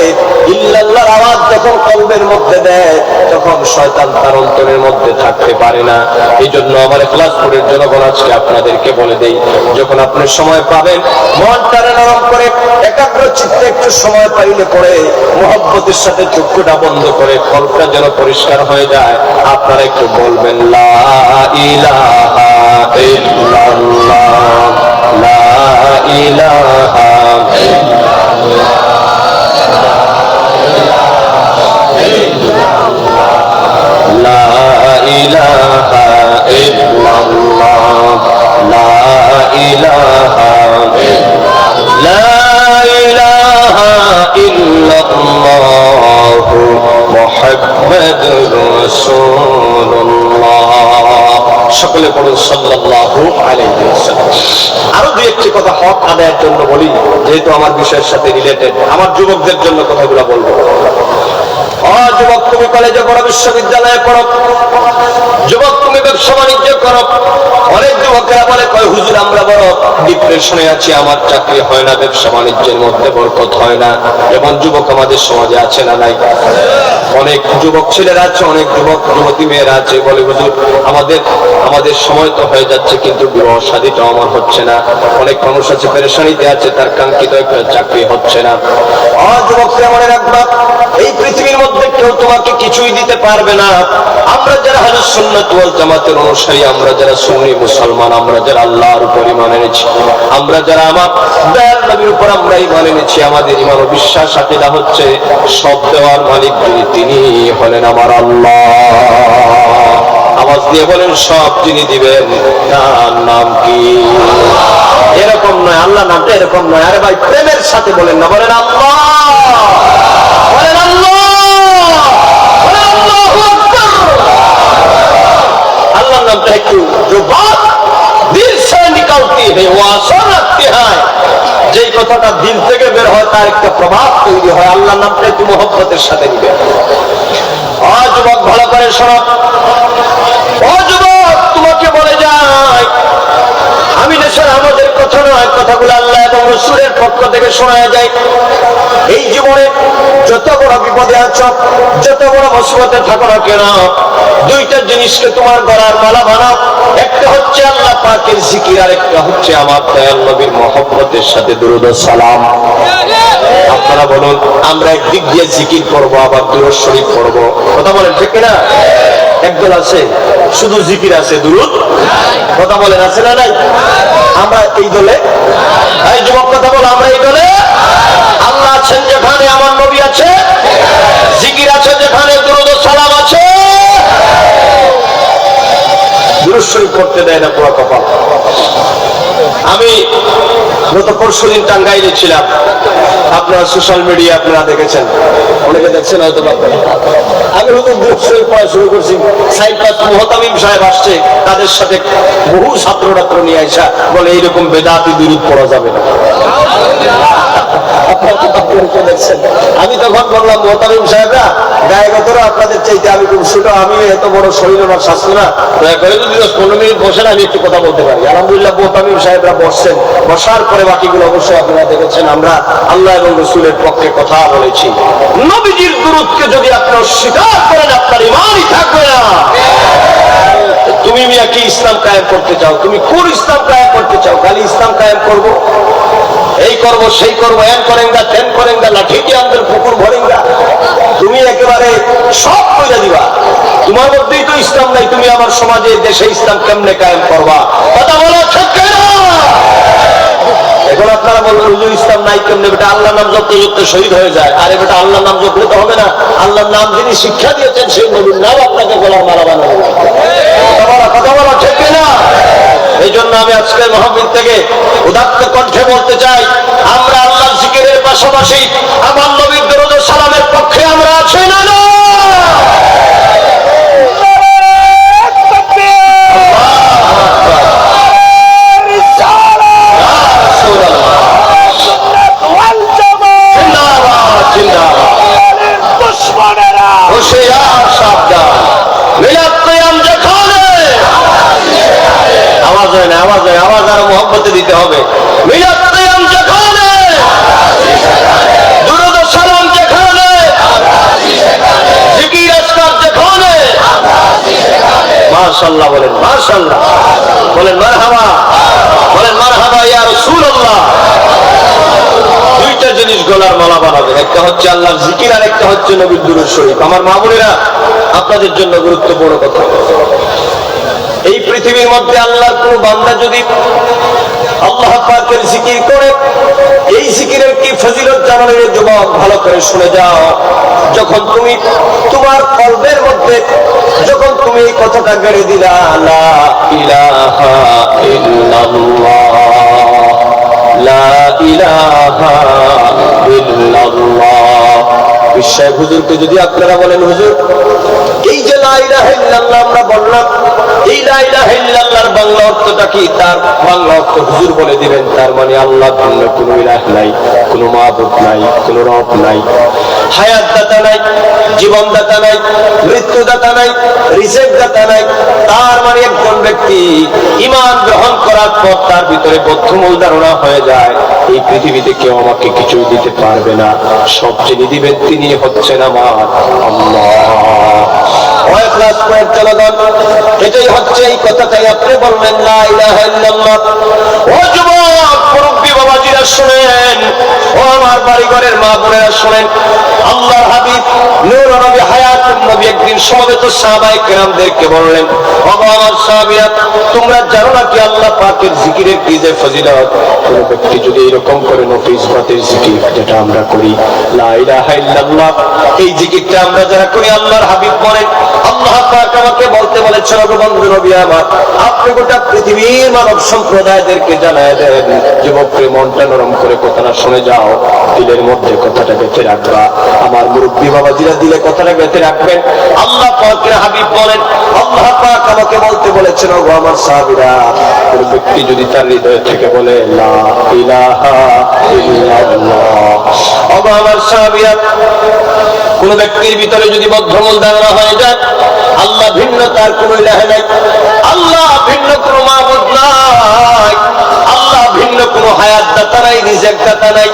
ইল্লাল্লাহর আওয়াজ যখন কলবের মধ্যে দেয়, তখন শয়তান তার অন্তরের মধ্যে থাকতে পারে না। এই জন্য আমার ইখলাসপুরের জনগণ আজকে আপনাদেরকে বলে দেই, যখন আপনি সময় পাবেন, মনটারে নরম করে একাগ্র চিত্তে একটু সময় পাইলে পরে মুহাব্বতের সাথে চক্ষুটা বন্ধ করে কলবটা যেন পরিষ্কার হয়ে যায়, আপনারা একটু বলবেন লা ইলাহা ইল্লাল্লাহ, লা ইলাহা ইল্লাল্লাহ, লা ইলাহা ইল্লাল্লাহ, লা ইলাহা লা ইলাহা ইল্লাল্লাহ মুহাম্মাদুর রাসূলুল্লাহ। সকলে বলুন সাল্লাল্লাহু আলাইহি ওয়াসাল্লাম। আরো দুই একটি কথা হক আদায়ের জন্য বলি, যেহেতু আমার বিষয়ের সাথে রিলেটেড, আমার যুবকদের জন্য কথাগুলো বলবো। যুবক, তুমি কলেজে পড়ো, বিশ্ববিদ্যালয়ে পড়ো, যুবক তুমি ব্যবসা বাণিজ্য করো। অনেক যুবকেরা বলে কয় হুজুর আমরা বড় ডিপ্রেশনে আছি, আমার চাকরি হয় না, ব্যবসা বাণিজ্যের মধ্যে বরকত হয় না। এমন যুবক আমাদের সমাজে আছে না নাই? অনেক যুবক ছেলেরা আছে, অনেক যুবক যুবতী মেয়েরা আছে, বলে হুজুর আমাদের সময় তো হয়ে যাচ্ছে কিন্তু বিবাহ শাদীটাও আমার হচ্ছে না। অনেক মানুষ আছে পেরেশানিতে আছে, তার কাঙ্ক্ষিত একটা চাকরি হচ্ছে না। যুবকরা মনে রাখবা, এই পৃথিবীর মধ্যে কেউ তোমাকে কিছুই দিতে পারবে না। আমরা যারা আহলুস সুন্নাত ওয়াল জামাতের অনুসারী, আমরা যারা সুন্নি মুসলমান, আমরা যারা আল্লাহর উপর ঈমান এনেছি, আমরা যারা আমার দয়াল নবীর উপর আমরা ঈমান এনেছি, আমাদের ঈমান ও বিশ্বাস আকীদা হচ্ছে সব দেওয়ার মালিক তিনি হলেন আমার আল্লাহ। আওয়াজ দিয়ে বলেন সব যিনি দিবেন তার নাম কি? এরকম নয়, আল্লাহ নামটা এরকম নয়। আরে ভাই প্রেমের সাথে বলেন না, বলেন আল্লাহ, বলেন আল্লাহ, বলেন আল্লাহু আকবার। আল্লাহর নামটা একটু जो बात दिल से निकलती है वो असर रखती है, যেই কথাটা দিল থেকে বের হয় তার একটা প্রভাব তৈরি হয়। আল্লাহর নামটা একটু মহব্বতের সাথে নিবে। যুবক ভালো করে শোনো, যুবক তোমাকে বলে যায়, আমি দেশের আমাদের কথা নয়, কথাগুলো আল্লাহ এবং রাসূলের পক্ষ থেকে শোনা যায়। এই জীবনে যত বড় বিপদে আছো, যত বড় মুসিবতে থাকো না কেন, দুইটা জিনিসকে তোমার গলার মালা বানাও। একটা হচ্ছে আল্লাহ পাকের জিকির, আর একটা হচ্ছে আমার দয়াল নবীর মহব্বতের সাথে দুরূদ ও সালাম। আপনারা বলুন, আমরা একদিক দিয়ে জিকির করবো, আবার দুরূদ শরীফ পড়বো, কথা বলেন ঠিক কিনা? একদল আছে শুধু জিকির আছে, দুরূদ, কথা বলেন আছে না নাই? আমরা এই দলে, এই যুবক কথা বলো, আমরা এই দলে। আল্লাহ আছেন যেখানে, আমার নবী আছে, জিকির আছে যেখানে, দুরূদ ও সালাম আছে, দুরূদ শরীফ করতে দেয় না, পুরো কপাল। আমি গত পরশুদিন টাঙ্গাইলে ছিলাম, আপনারা সোশ্যাল মিডিয়া আপনারা দেখেছেন, অনেকে দেখছেন হয়তো। আমি দুরূদ শরীফ পড়া শুরু করছি, সাইফাত মুহতামিম সাহেব আসছে, তাদের সাথে বহু ছাত্র নিয়ে আসা, বলে এইরকম বেদাতি দুরূদ পড়া যাবে না। দেখছেন, আমি তখন বললাম, মুহতামিম সাহেবরা গায়করা আপনাদের চাইতে আমি খুব ছোট, আমি এত বড় শরীর আমার স্বাস্থ্য না, দয়া করে যদি 10-15 মিনিট বসেন আমি একটু কথা বলতে পারি। আলহামদুলিল্লাহ মুহতামিম সাহেবরা বসছেন, বসার পরে বাকিগুলো অবশ্যই আপনারা দেখেছেন। আমরা আল্লাহ এবং রাসূলের পক্ষে কথা বলেছি। নবীজির দুরূদকে যদি আপনি অস্বীকার করেন, আপনার ঈমানই থাকবে না। তুমি মিয়া কি ইসলাম কায়েম করতে চাও? তুমি কোন ইসলাম কায়েম করতে চাও? খালি ইসলাম কায়েম করবো, এই করব সেই করবো, এন করেঙ্গা তেন করেঙ্গা, লাঠি দিয়ে আমাদের পুকুর ভরেঙ্গা, তুমি একেবারে সব কইরা দিবা। তোমার মধ্যেই তো ইসলাম নাই, তুমি আমার সমাজে দেশে ইসলাম কেমনে কায়েম করবা? কথা বলো ঠিক কিনা? এখন আপনারা বলবেন, হুজুর ইসলাম নাই কেমনে? বেটা আল্লাহ নাম জপতে জপতে শহীদ হয়ে যায়। আরে বেটা আল্লাহ নাম জপলে তো হবে না, আল্লাহর নাম যিনি শিক্ষা দিয়েছেন সেই নবীর নাম আপনাকে গলার মালা বানানো। কথা বলো ঠিক কিনা? এই জন্য আমি আজকের মাহফিল থেকে উদাত্ত কণ্ঠে বলতে চাই, আমরা আল্লাহর জিকিরের পাশাপাশি আমার নবীর দরুদ ও সালামের পক্ষে আমরা আছি না? আওয়াজ আরো মহব্বতে দিতে হবে। মিলাদ কিয়াম যেখানে, দুরূদ ও সালাম যেখানে, জিকির আজকার যেখানে, মাশাআল্লাহ বলেন, মাশাআল্লাহ বলেন, মারহাবা বলেন, মারহাবা ইয়া রাসূলুল্লাহ। দুইটা জিনিস গলার মালা বানাবেন, একটা হচ্ছে আল্লাহর জিকির, আর একটা হচ্ছে নবীর দুরূদ শরীফ। আমার মা বোনেরা, আপনাদের জন্য গুরুত্বপূর্ণ কথা, এই পৃথিবীর মধ্যে আল্লাহর কোন বান্দা যদি আল্লাহ পাকের জিকির করে, এই জিকিরের কি ফজিলত জানালে যুবক ভালো করে শুনে যাও। যখন তুমি তোমার কলবের মধ্যে যখন তুমি এই কথাটা গেড়ে দিলা, লা ইলাহা ইল্লাল্লাহ, লা ইলাহা ইল্লাল্লাহ। বিশ্বাস হুজুরকে যদি আপনারা বলেন, হুজুর এই যে লা ইলাহা ইল্লাল্লাহ আমরা বললাম, এই লা ইলাহা ইল্লাল্লাহর বাংলা অর্থটা কি? তার বাংলা অর্থ হুজুর বলে দিবেন, তার মানে আল্লাহ ভিন্ন কোনো ইলাহ নাই, কোনো মাবুদ নাই, কোনো রব নাই, হায়াত দাতা নাই, জীবন দাতা নাই, মৃত্যু দাতা নাই, রিজেক দাতা নাই। তার মানে একজন ব্যক্তি ঈমান গ্রহণ করার পর তার ভিতরে বদ্ধমূল ধারণা হয়ে যায়, এই পৃথিবীতে কেউ আমাকে কিছু দিতে পারবে না, সব যিনি দিবেন তিনি হচ্ছেন আমার আল্লাহ। এটাই হচ্ছে এই কথাটাই আপনি বলবেন, লা ইলাহা ইল্লাল্লাহ। ও যুবক মুরব্বী বাবাজিরা শুনেন, ও আমার বাড়িঘরের মা বোনেরা শুনেন, আল্লাহর হাবিব নূর নবী হায়াতুন নবী নবী একদিন সমবেত সাহাবায়ে কেরামদেরকে বললেন, ওগো আমার সাহাবীরা, তোমরা জানো না কি আল্লাহ পাকের জিকিরের কি যে ফজিলত? কোন ব্যক্তি যদি এরকম করে নফিস বাতের জিকির, যেটা আমরা করি লা ইলাহা ইল্লাল্লাহ, এই জিকিরটা আমরা যারা করি, আল্লাহর হাবিব বলেন, আল্লাহ পাক আমাকে বলতে বলেছেন, ওগো বন্ধু নবী আমার, আপনি গোটা পৃথিবীর মানব সম্প্রদায়দেরকে জানায় দেন, যুবককে মনটা নরম করে কথাটা শুনে যাও, দিলের মধ্যে কথাটা গেঁথে রাখবা। আমার মুরব্বী বাবাজিরা দিলে কথাটা গেঁথে রাখবেন। আল্লাহ পাকের হাবিব বলেন, আল্লাহ পাক আমাকে বলতে বলেছেন, ওগো আমার সাহাবীরা, কোন ব্যক্তি যদি তার হৃদয় থেকে বলে লা ইলাহা ইল্লাল্লাহ, ওগো আমার সাহাবীরা, কোন ব্যক্তির ভিতরে যদি বদ্ধমূল ধারণা হয়ে যায়, আল্লাহ ভিন্ন তার কোন ইলাহা নাই, আল্লাহ ভিন্ন কোন মাবুদ নাই, আল্লাহ ভিন্ন কোন হায়াত দাতা নাই, রিজেক দাতা নাই,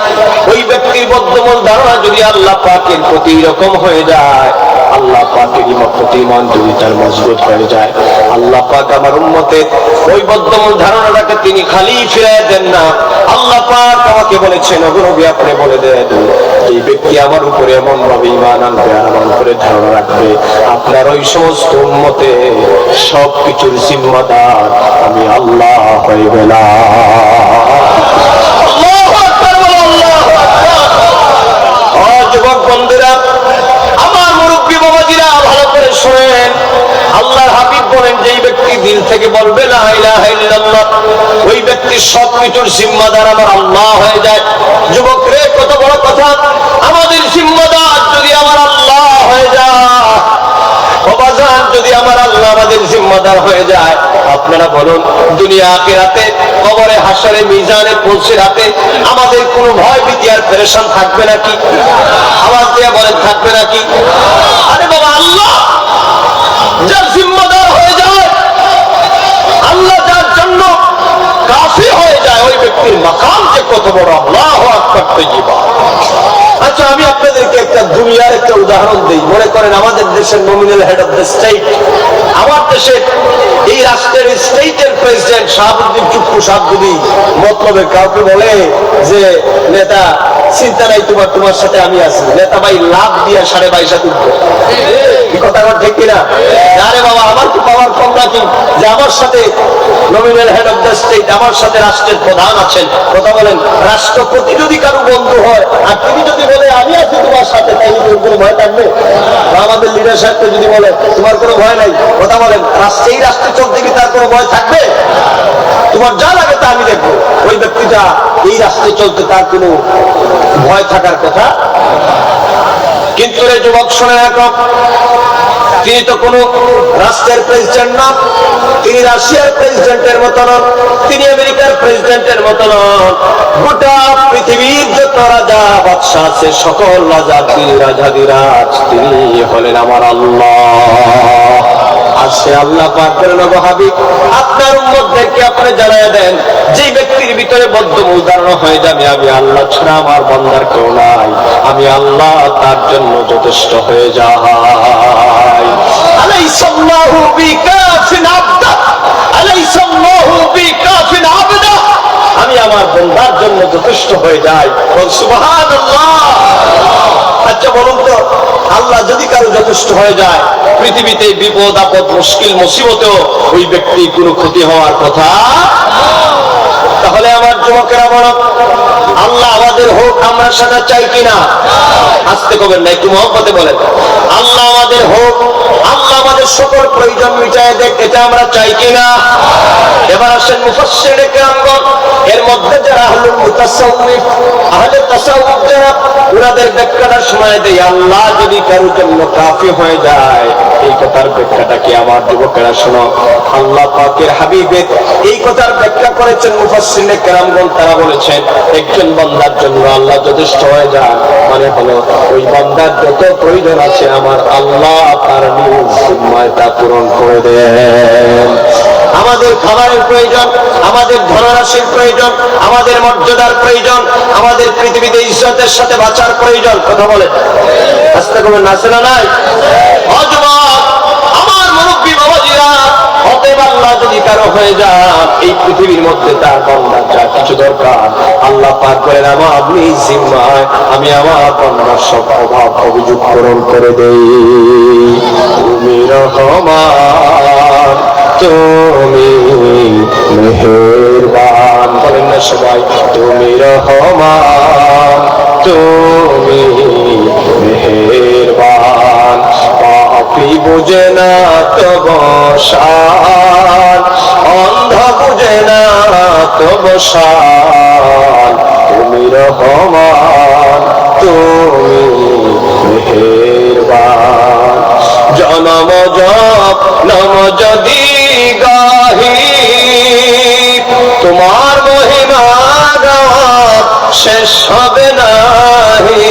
ওই ব্যক্তির বদ্ধমূল ধারণা যদি আল্লাহ পাকের প্রতি এরকম হয়ে যায়, আল্লাহ পাকের প্রতি ঈমান যদি তার মজবুত হয়ে যায়, আল্লাহ পাক আমার উম্মতের ওই বদ্ধমূল ধারণাটাকে তিনি খালি ফিরিয়ে দেন না। আল্লাহ পাক আমাকে বলেছেন, ওগো নবী আপনি বলে দেন, এই ব্যক্তি আমার উপরে এমন ভাবে ঈমান আনবে আর আমার উপরে ধারণা রাখবে, আপনার ওই সমস্ত উম্মতে সবকিছুর জিম্মাদার আমি আল্লাহ হয়ে গেলাম। আল্লাহু আকবার, আল্লাহু আকবার। যুবক বন্ধুরা, আমার মুরব্বী বাবাজিরা, ভালো করে শুনেন, আল্লাহর হাবিব বলেন, যেই ব্যক্তি দিল থেকে বলবে লা ইলাহা ইল্লাল্লাহ, ওই ব্যক্তির সবকিছুর জিম্মাদার আমার আল্লাহ হয়ে যায়। যুবক রে, কত বড় কথা! আমাদের জিম্মাদার যদি আমার আল্লাহ হয়ে যায়, বাবাজান, যদি আমার আল্লাহ আমাদের জিম্মাদার হয়ে যায়, আপনারা বলুন, দুনিয়া আখিরাতে, কবরে, হাসরে, মিজানে, পুলসিরাতে আমাদের কোনো ভয় ভীতি আর পেরেশান থাকবে নাকি? আওয়াজ দিয়ে বলেন, থাকবে নাকি? আরে বাবা, আল্লাহ যার জিম্মাদার হয়ে যায়, আল্লাহ যার জন্য কাফি হয়ে যায়, ওই ব্যক্তির মাকাম যে কত বড়! আল্লাহু আকবার তাইয়্যিবা। আচ্ছা, আমি আপনাদেরকে একটা দুনিয়ার একটা উদাহরণ দিই। মনে করেন আমাদের দেশের nominal head of the state, আমার দেশের এই রাষ্ট্রের স্টেটের প্রেসিডেন্ট শাহাবুদ্দিন চুপ্পু সাহেব যদি মতলবে কাউকে বলে যে নেতা চিন্তা নাই, তোমার সাথে আমি আছি, নেতা ভাই লাভ দিয়ে 22.5 উঠবো, কথা ঠিক কিনা? আরে বাবা, আমার কি পাওয়ার কম নাকি যে আমার সাথে nominal head of the state, আমার সাথে রাষ্ট্রের প্রধান আছেন? কথা বলেন, রাষ্ট্রপতি যদি কারো বন্ধু হয় আর তিনি যদি বলে আমি আছি তোমার সাথে, তাই কোনো ভয় থাকবে? আমাদের লিডার সাহেবকে যদি বলে তোমার কোনো ভয় নাই, কথা বলেন, এই রাষ্ট্রে চলতে কি তার কোনো ভয় থাকবে? তোমার যা লাগে তা আমি দেখবো। ওই ব্যক্তিটা এই রাষ্ট্রে চলতে তার কোনো ভয় থাকার কথা। কিন্তু রে যুবক, শুনে রাখো, তিনি তো কোন রাষ্ট্রের প্রেসিডেন্ট না, তিনি রাশিয়ার প্রেসিডেন্টের মতো নন, তিনি আমেরিকার প্রেসিডেন্টের মতো নন। গোটা পৃথিবীর যত রাজা বাদশা আছে, সকল রাজাদিরাজ তিনি হলেন আমার আল্লাহ। আর সে আল্লাহ পাক বলেন, ওগো হাবিব, আপনার উম্মতদেরকে আপনি জানায় দেন, যে ব্যক্তির ভিতরে বদ্ধমূল ধারণা হয়ে যাবে আমি আল্লাহ ছাড়া আমার বান্দার কেউ নাই, আমি আল্লাহ তার জন্য যথেষ্ট হয়ে যাই। আলাইসাল্লাহু বিকাফিন আবদা, আলাইসাল্লাহু বিকাফিন আবদা, আমি আমার বান্দার জন্য যথেষ্ট হয়ে যাই। সুবহানাল্লাহ। আচ্ছা বলুন তো, আল্লাহ যদি কারো যথেষ্ট হয়ে যায়, পৃথিবীতে বিপদ আপদ মুশকিল মুসিবতেও ওই ব্যক্তি কোনো ক্ষতি হওয়ার কথা। তাহলে আমার যুবকেরা বলো, আল্লাহ আমাদের হোক, আমরা সেটা চাই কিনা? আসতে কবেন না, একটু মহব্বতে বলেন, আল্লাহ আমাদের হোক, আল্লাহ আমাদের সকল প্রয়োজন মিটায় দেখ, এটা আমরা চাই কিনা? এবার আসেন মুফাসসিরে কেরামগণ, এর মধ্যে যারা আহলুল মুতাসাউফ, আহলে তাসাউফ যারা, ওনাদের ব্যাখ্যাটা শোনায় দেয়, আল্লাহ যদি কারোর জন্য কাফি হয়ে যায়, এই কথার ব্যাখ্যাটা কি আমার যুবকেরা শোনো। আল্লাহ পাকের হাবিবের এই কথার ব্যাখ্যা করেছেন মুফাসসিরে কেরামগণ, তারা বলেছেন একজন বান্দার জন্য আল্লাহ যথেষ্ট হয়ে যায়, মানে হলো ওই বান্দার যত প্রয়োজন আছে আমার আল্লাহ তার নিজ জিম্মায় তা পূরণ করে দেন। আমাদের খাবারের প্রয়োজন, আমাদের ধনরাশির প্রয়োজন, আমাদের মর্যাদার প্রয়োজন, আমাদের পৃথিবীতে ইজ্জতের সাথে বাঁচার প্রয়োজন, কথা বলেন, আস্তে করে নাচে না নাই? আমার মুরব্বী বাবাজিরা, অতএব আল্লাহ যদি কারো হয়ে যান, এই পৃথিবীর মধ্যে তার বান্দার যা কিছু দরকার আল্লাহ পাক করেন আমার আপনি জিম্মায়, আমি আমার বান্দার সব অভাব অভিযোগ পূরণ করে দেই। রহমান, তুমি মেহেরবান। বলেন না সবাই, তুমি রহমান, তুমি মেহেরবান। পাপী বুঝে না তব শান, অন্ধ বুঝে না তব শান, তুমি রহমান, তুমি মেহেরবান। জনম জপ নম যদি গাহি, তোমার মহিমা গাওয়া শেষ হবে নাহি।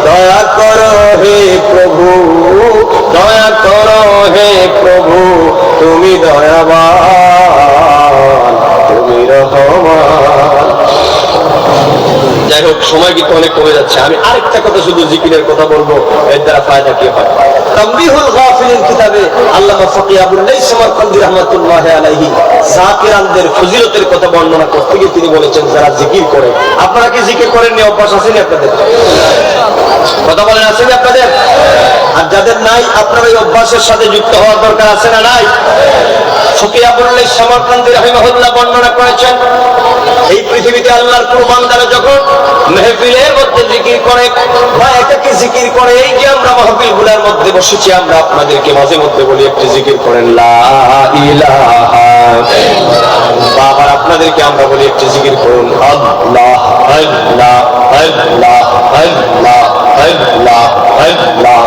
দয়া করো হে প্রভু, দয়া করো হে প্রভু, তুমি দয়াবান, তুমি রহমান। যাই হোক, সময় কিন্তু অনেক কমে যাচ্ছে। আমি আরেকটা কথা শুধু জিকিরের কথা বলবো, এর দ্বারা ফায়দা কি হয়। তানবীহুল গাফিলিন কিতাবে আল্লামা ফকি আবুল লাইস সামারকান্দি রাহমাতুল্লাহ আলাইহি যাকিরানদের ফজিলতের কথা বর্ণনা করতে গিয়ে তিনি বলেছেন, যারা জিকির করে। আপনারা কি জিকির করেন? নি অভ্যাস আছে নি আপনাদের? কথা বলেন, আছে নি আপনাদের? আর যাদের নাই, আপনারা এই অভ্যাসের সাথে যুক্ত হওয়ার দরকার আছে না নাই? ফকি আবুল লাইস সামারকান্দি রাহিমাহুল্লাহ বর্ণনা করেছেন, এই পৃথিবীতে আল্লাহর কোন বান্দারা যখন মেহফিলের মধ্যে জিকির করে বা একাকী জিকির করে, এই যে আমরা মাহফিল গুলার মধ্যে বসেছি, আমরা আপনাদেরকে মাঝে মধ্যে বলি একটি জিকির করেন লা ইলাহা ইল্লাল্লাহ। আবার আপনাদেরকে আমরা বলি একটি জিকির করুন আল্লাহ আল্লাহ আল্লাহ আল্লাহ আল্লাহ আল্লাহ।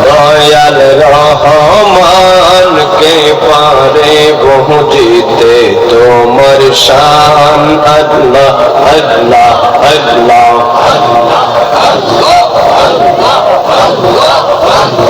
দয়াল রহমান কে পারে পৌঁছিতে তোমার শান, আল্লাহ আল্লাহ আল্লাহ।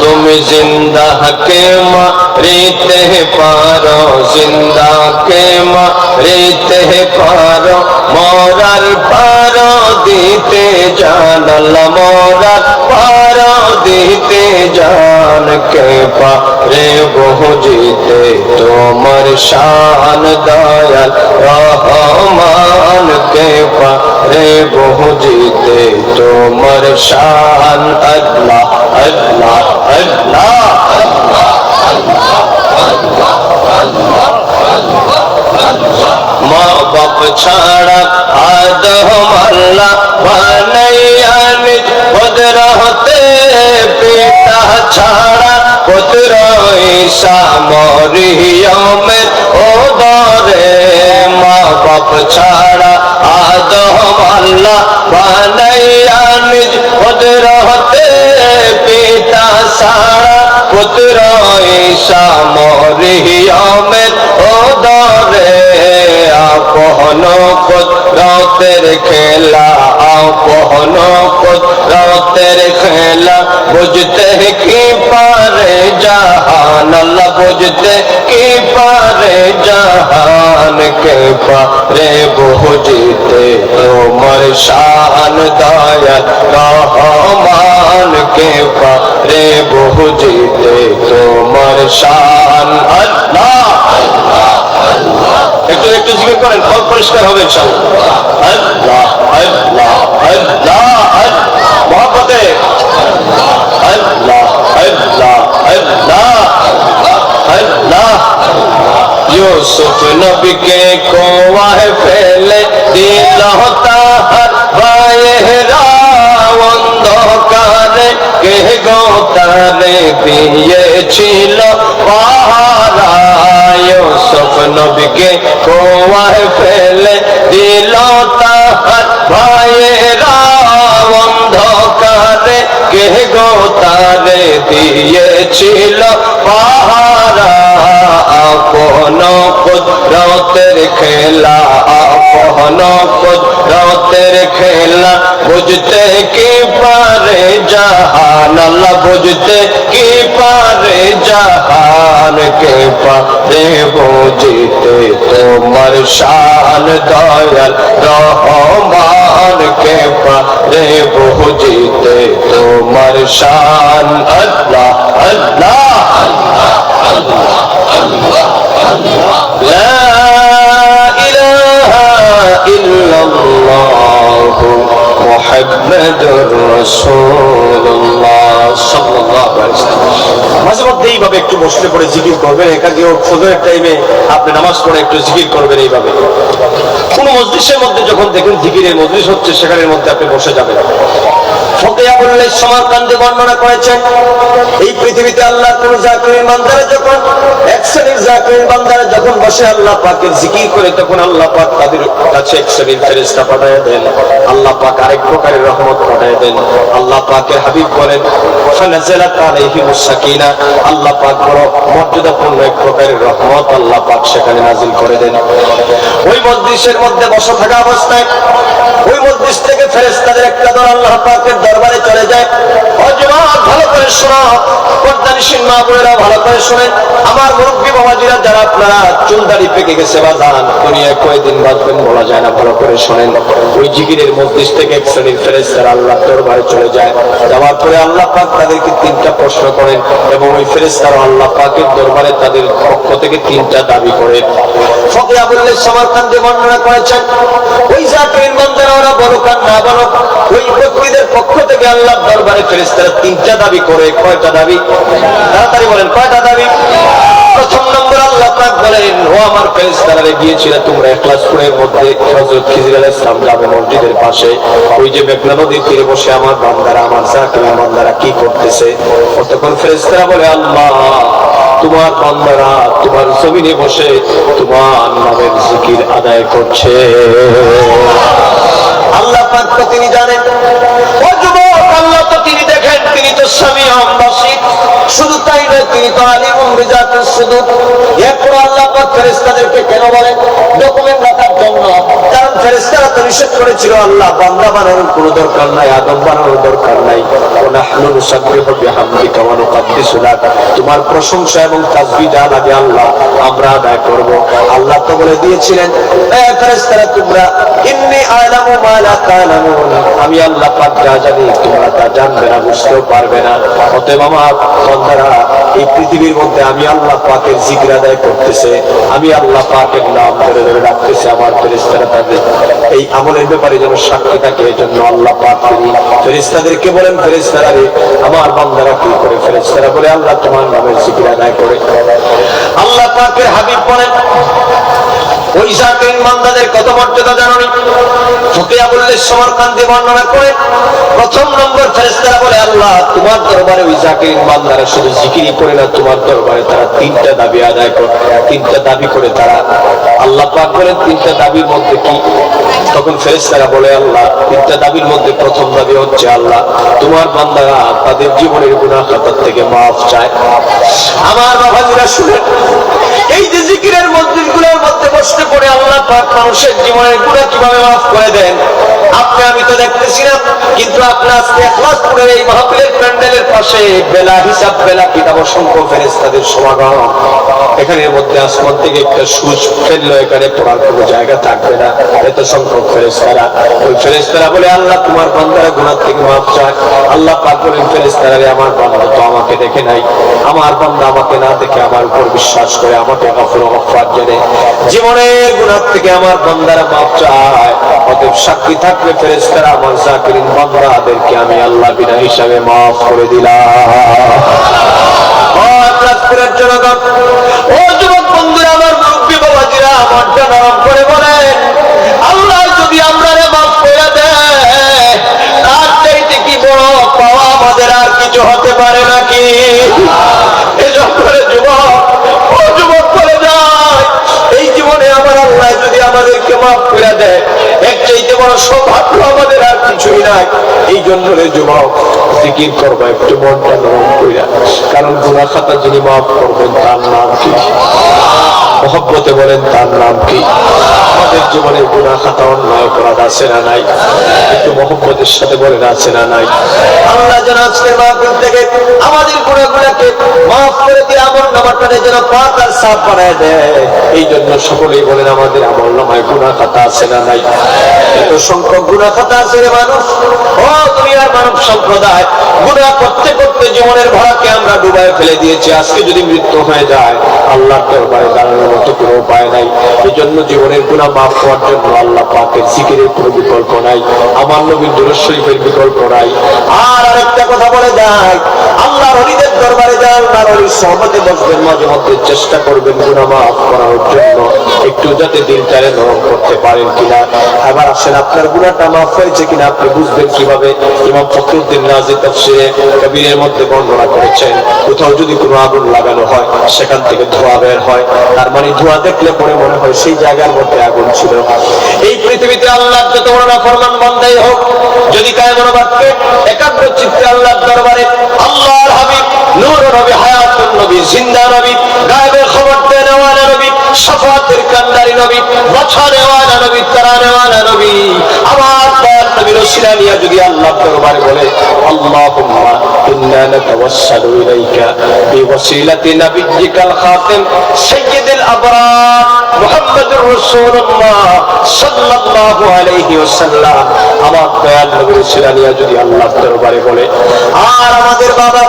তুমি জিন্দা কে মারিতে পারো, জিন্দা কে মারিতে পারো, মরার পারো দিতে জান, আল্লাহ মরার পারো দিতে জান। কে পারে বুঝিতে তোমার শান, দয়াল রহমান কে পারে বুঝিতে তোমার শান, আল্লাহ আল্লাহ আল্লাহ। মা বাপ ছাড়া আদম আল্লাহ বানাইয়া নিজ কুদরতে, পিতা ছাড়া পুত্র ঈসা মরিয়মের উদরে। মা বাপ ছাড়া আদম আল্লাহ বানাইয়া নিজ কুদরতে, পিতা ছাড়া পুত্র ঈসা মরিয়মের উদরে। আপন কুদরতের খেলা, আপন কুদরতের খেলা, বুঝতে কি পারে জাহান, আল্লাহ বুঝতে কি পারে জাহান। কে পারে বুঝিতে তোমার শান, দয়াল রহমান কে পারে বুঝিতে তোমার শান, আল্লাহ আল্লাহ আল্লাহ। একটু একটু জিকির করেন, সব পরিষ্কার হবে ইনশাআল্লাহ। আল্লাহ আল্লাহ আল্লাহ আল্লাহ, মহব্বতে আল্লাহ আল্লাহ আল্লাহ আল্লাহ। ইউসুফ নবীকে কুয়ায় ফেলে দিল তাহার ভাইয়েরা, অন্ধকারে কে গো তারে দিয়েছিল পাহারা। ইউসুফ নবীকে কুয়ায় ফেলে দিল তাহার ভাইয়েরা, অন্ধকারে কে গো তারে দিয়েছিল পাহারা। আপন কুদরতের খেলা, আপন কুদরতের খেলা, বুঝতে কি পারে জাহান, আল্লাহ বুঝতে কি পারে জাহান। কে পারে বুঝিতে তোমার শান দয়াল রহমান কে পারে বুঝিতে তোমার শান আল্লাহ আল্লাহ আল্লাহ আল্লাহ আল্লাহ লা ইলাহা ইল্লাল্লাহ মুহাম্মাদুর রাসূলুল্লাহ সাল্লাল্লাহু আলাইহি ওয়াসাল্লাম। মাঝে মধ্যে এইভাবে একটু বসলে পড়ে জিকির করবেন, একাকিও ফজরের টাইমে আপনি নামাজ পড়ে একটু জিকির করবেন। এইভাবে কোন মজলিসের মধ্যে যখন দেখেন জিকিরের মজলিস হচ্ছে, সেখানের মধ্যে আপনি বসে যাবেন। ফকিহ আবুল্লাহ সামারকান্দি বর্ণনা করেছেন, এই পৃথিবীতে আল্লাহ কোন জাকির বান্দারা যখন এক শ্রেণীর জাকির বান্দারা যখন বসে আল্লাহ পাকের জিকির করে, তখন আল্লাহ পাক তাদের কাছে এক শ্রেণীর ফেরেশতা পাঠিয়ে দেন। আল্লাহ পাক আরেক প্রকারের রহমত পাঠিয়ে দেন। আল্লাহ পাকের হাবিব বলেন, ফানাজালাত আলাইহিমুস সাকিনা, আল্লাহ পাক বড় মর্যাদাপূর্ণ এক প্রকারের রহমত আল্লাহ পাক সেখানে নাজিল করে দেন। ওই মজলিসের মধ্যে বসে থাকা অবস্থায় ওই মজলিস থেকে ফেরেশতাদের একটা দল আল্লাহ পাকের দরবারে চলে যায়। ও জওয়ান, ভালো করে শোনো, পর্দানিশীন মা বোনেরা ভালো করে শোনেন, আমার মুরব্বী বাবাজিরা যারা আপনারা চুল দাড়ি পেকে গেছে বা জান দুনিয়ায় কয়দিন বাঁচবেন বলা যায় না, ভালো করে শোনেন। ওই জিকিরের মজলিস থেকে এক শ্রেণীর ফেরেশতারা আল্লাহ দরবারে চলে যায়। যাওয়ার পরে আল্লাহ পাক তাদেরকে তিনটা প্রশ্ন করেন এবং ওই ফেরেশতারা আল্লাহ পাকের দরবারে তাদের পক্ষ থেকে তিনটা দাবি করে। ফকিহ আবুল্লাহ সামারকান্দি বর্ণনা করেছেন, ওই জাকির বান্দারা ওরা বলুক আর না বলুক, ওই ব্যক্তিদের পক্ষ থেকে আল্লাহর দরবারে ফেরেশতারা তিনটা দাবি করে। কয়টা দাবি? তাড়াতাড়ি বলেন, কয়টা দাবি? প্রথম নম্বর আল্লাহ পাক বলেন, ও আমার ফেরেশতারা গিয়েছিল তোমরা ইখলাসপুরের মধ্যে হযরত খিজির আলাইহিস সালাম যাবে মসজিদের পাশে, ওই যে মেঘনা নদীর তীরে বসে আমার বান্দারা আমার জাকির বান্দারা কি করতেছে? তখন ফেরেশতারা বলে, আল্লাহ তোমার বান্দারা তোমার জমিনে বসে তোমার নামের জিকির আদায় করছে। আল্লাহ পাক তো তিনি জানেন। ও যুবক, আল্লাহ তো তিনি দেখেন, তিনি তো সামিউন বাসীর। শুধু তাই নয়, তিনি তো আলিমুন বিজাতিস সুদূর। এরপর আল্লাহ পাক ফেরেশতাদেরকে কেন বলেন? ডকুমেন্ট রাখার জন্য। কারণ ফেরেশতারা তো নিষেধ করেছিল, আল্লাহ বান্দা বানানোর কোনো দরকার নাই, আদম বানানোর দরকার নাই। ওয়ানাহনু নুসাব্বিহু বিহামদিকা ওয়া নুকদ্দিসু লাক, তোমার প্রশংসা এবং তাসবিহ যা লাগে আল্লাহ আমরা আদায় করব। আল্লাহ তো বলে দিয়েছিলেন, এ ফেরেশতারা তোমরা ইন্নী আ'লামু মা লা তা'লামুন, আমি আল্লাহ পাক যা জানি তোমরা তা জানবে না, বুঝতেও পারবে না। অতএব আমার বান্দারা এই পৃথিবীর মধ্যে আমি আল্লাহ পাকের জিকির আদায় করতেছে, আমি আল্লাহ পাকের নাম ধরে ধরে রাখতেছে, আমার ফেরেশতারা তাদের এই আমলের ব্যাপারে যেন সাক্ষী থাকে। এই জন্য আল্লাহ পাক তিনি ফেরেশতাদেরকে বলেন, ফেরেশতারা রে আমার বান্দারা কি করে? ফেরেশতারা বলে, আল্লাহ তোমার নামের জিকির আদায় করে। আল্লাহ পাকের হাবিব বলেন, ওই জাকির বান্দাদের কত মর্যাদা জানেন? ফকিহ আবুল্লাহ সামারকান্দি বর্ণনা করে, প্রথম নম্বর ফেরেশতারা বলে, আল্লাহ তোমার দরবারে ওই জাকির বান্দারা শুধু জিকিরই করে না, তোমার দরবারে তারা তিনটা দাবি আদায় করে। তিনটা দাবি করে তারা। আল্লাহ পাক বলেন, তিনটা দাবির মধ্যে কি? তখন ফেরেশতারা বলে, আল্লাহ তিনটা দাবির মধ্যে প্রথম দাবি হচ্ছে, আল্লাহ তোমার বান্দারা তাদের জীবনের গুনাহ খাতা থেকে মাফ চায়। আমার বাবাজিরা শুনেন, এই যে জিকিরের মজলিসগুলোর মধ্যে বসতে পড়ে আল্লাহ পাক মানুষের জীবনের গুনাহ কিভাবে মাফ করে দেন আপনি আমি তো দেখতেছি না, কিন্তু আপনি আজকে ইখলাসপুরের এই মাহফিলের প্যান্ডেলের পাশে বেলা হিসাব বেলা কিতাব অসংখ্য ফেরেশতাদের সমাগম। এখানের মধ্যে আসমান থেকে একটা সুচ ফেললো, এখানে পড়ার কোনো জায়গা থাকবে না, এত সংখ্যক ফেরেশতারা। ওই ফেরেশতারা বলে, আল্লাহ তোমার বান্দারা গুনাহ থেকে মাফ চায়। আল্লাহ পাক বলেন, ফেরেশতারা রে আমার বান্দা তো আমাকে দেখে নাই, আমার বান্দা আমাকে না দেখে আমার উপর বিশ্বাস করে আমাকে গফুর গফফার জেনে জীবনের গুনাহ থেকে আমার বান্দারা মাফ চায়। অতএব সাক্ষী থাকবে ফেরেশতারা আমার জাকিরিন বান্দাদেরকে আমি আল্লাহ বিনা হিসাবে মাফ করে দিলাম। ও ইখলাসপুরের জনগণ, ও যুবক বন্ধুরা, আমার মুরব্বী বাবাজিরা, আমার নরম করে বলেন, আল্লাহ যদি আমরা মাফ করে দেয়, তার চাইতে কি বড় পাওয়া আমাদের আর কিছু হতে পারে নাকি? এজন্য যুবক, ও যুবক বলে যায়, এই জীবনে আমার আল্লাহ যদি আমাদেরকে মাফ করে দেয়, এর চাইতে বড় সৌভাগ্য আমাদের আর কিছুই নাই। এই জন্য রে যুবক, জিকির করবা একটু মনটা নরম কইরা, কারণ গুনাহ খাতা যিনি মাফ করবেন তার নাম কি? মহব্বতে বলেন তার নাম কি? আমাদের জীবনে গুনাহ খাতা অন্যায় অপরাধ আছে না নাই? একটু মোহাম্মদের সাথে বলেন আছে না নাই? আল্লাহ যেন আজকের মাহফিল থেকে আমাদের গুনাহগুলোকে মাফ করে দিয়ে আমল নামাটাকে যেন পাক আর সাফ বানায় দেয়। এই জন্য সকলেই বলেন আমাদের আমল নামায় গুনাহ খাতা আছে না নাই? এত সংখ্যক গুনাহ খাতা আছে রে মানুষ। ও দুনিয়ার মানব সম্প্রদায়, গুনাহ করতে করতে জীবনের ভরাকে আমরা ডুবায় ফেলে দিয়েছি। আজকে যদি মৃত্যু হয়ে যায় আল্লাহর দরবারে দাঁড়ানোর মতো কোনো উপায় নাই। এই জন্য জীবনের গুনাহ মাফ হওয়ার জন্য আল্লাহ পাকের জিকিরের কোনো বিকল্প নাই, আমার নবীর দুরূদ শরীফের বিকল্প নাই। আর আরেকটা কথা বলে যায়, আল্লাহর ওলিদের দরবারে যান, আল্লাহর ওলির সোহবতে বসবেন, মাঝে মধ্যে চেষ্টা করবেন গুনাহ মাফ করার জন্য, একটু যাতে দিলটারে নরম করতে পারেন কিনা। এবার আসেন আপনার গুনাহটা মাফ হয়েছে কিনা আপনি বুঝবেন কিভাবে? ইমাম ফখরুদ্দীন রাজি তাফসীরে কবিরের মধ্যে বর্ণনা করেছেন, কোথাও যদি কোনো আগুন লাগানো হয় সেখান থেকে ধোঁয়া বের হয়, তার মানে ধোঁয়া দেখলে পরে মনে হয় সেই জায়গার মধ্যে আগুন ছিল। এই পৃথিবীতে আল্লাহর যত বড় নাফরমান বান্দাই হোক, যদি কায়ে মনোবাক্যে একাগ্র চিত্তে আল্লাহর দরবারে আল্লাহর হাবিব নূর নবী, হায়াতুন নবী, জিন্দা নবী, গায়েবের খবর দেওয়ানা নবী, শাফাতের কান্ডারি নবী, বাছা নেওয়ানা নবী, তারা নেওয়ানা নবী, আমার দয়াল নবীর ওসিলা নিয়ে যদি আল্লাহর দরবারে বলে আল্লাহুম্মা ইন্না নাতাওয়াসসালু ইলাইকা বিওয়াসিলাতি নাবিয়্যিকাল খাতিম সাইয়্যিদুল আবরার মুহাম্মাদুর রাসূলুল্লাহ সাল্লাল্লাহু আলাইহি ওয়াসাল্লাম, আমার দয়াল নবীর ওসিলা নিয়ে যদি আল্লাহর দরবারে বলে, আর আমাদের বাবা,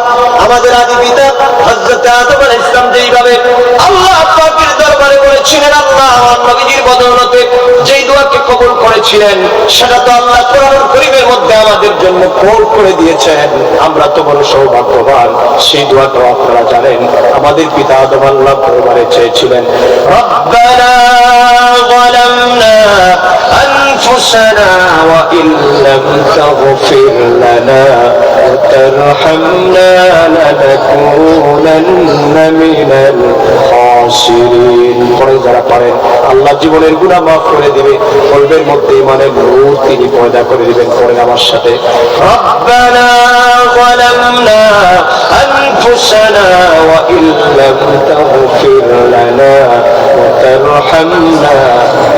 আমাদের আদি পিতা হযরত আদম আলাইহিস সালাম যেইভাবে আল্লাহ পাকের দরবারে বলেছিলেন, আল্লাহ আমার নবীর বদৌলতে যেই দোয়াকে কবুল করেছিলেন সেটা তো আল্লাহ কোরআনুল কারীমের মধ্যে আমাদের জন্য কবুল করে দিয়েছেন। আমরা তো বড় সৌভাগ্যবান। সেই দোয়াটাও আপনারা জানেন, আমাদের পিতা আদম আল্লাহর দরবারে চেয়েছিলেন, রব্বানা যালামনা আনফুসানা ওয়া ইল্লাম তাগফির লানা ওয়া তারহামনা লানাকুনান্না মিনাল খাসিরিন। পরে যারা পারেন আল্লাহ জীবনের গুনাহ মাফ করে দিবে, কলবের মধ্যে ইমানের নূর তিনি পয়দা করে দিবেন। পরে আমার সাথে, রব্বানা যালামনা আনফুসানা ওয়া ইল্লাম তাগফির লানা ওয়া তারহামনা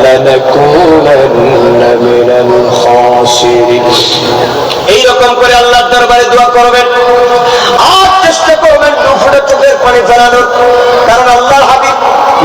লানাকুনান্না মিনাল খাসিরিন। এইরকম করে আল্লাহর দরবারে দোয়া করবেন আর চেষ্টা করবেন দুফুটে চোখের পানি ফেলানোর, কারণ আল্লাহর হাবিব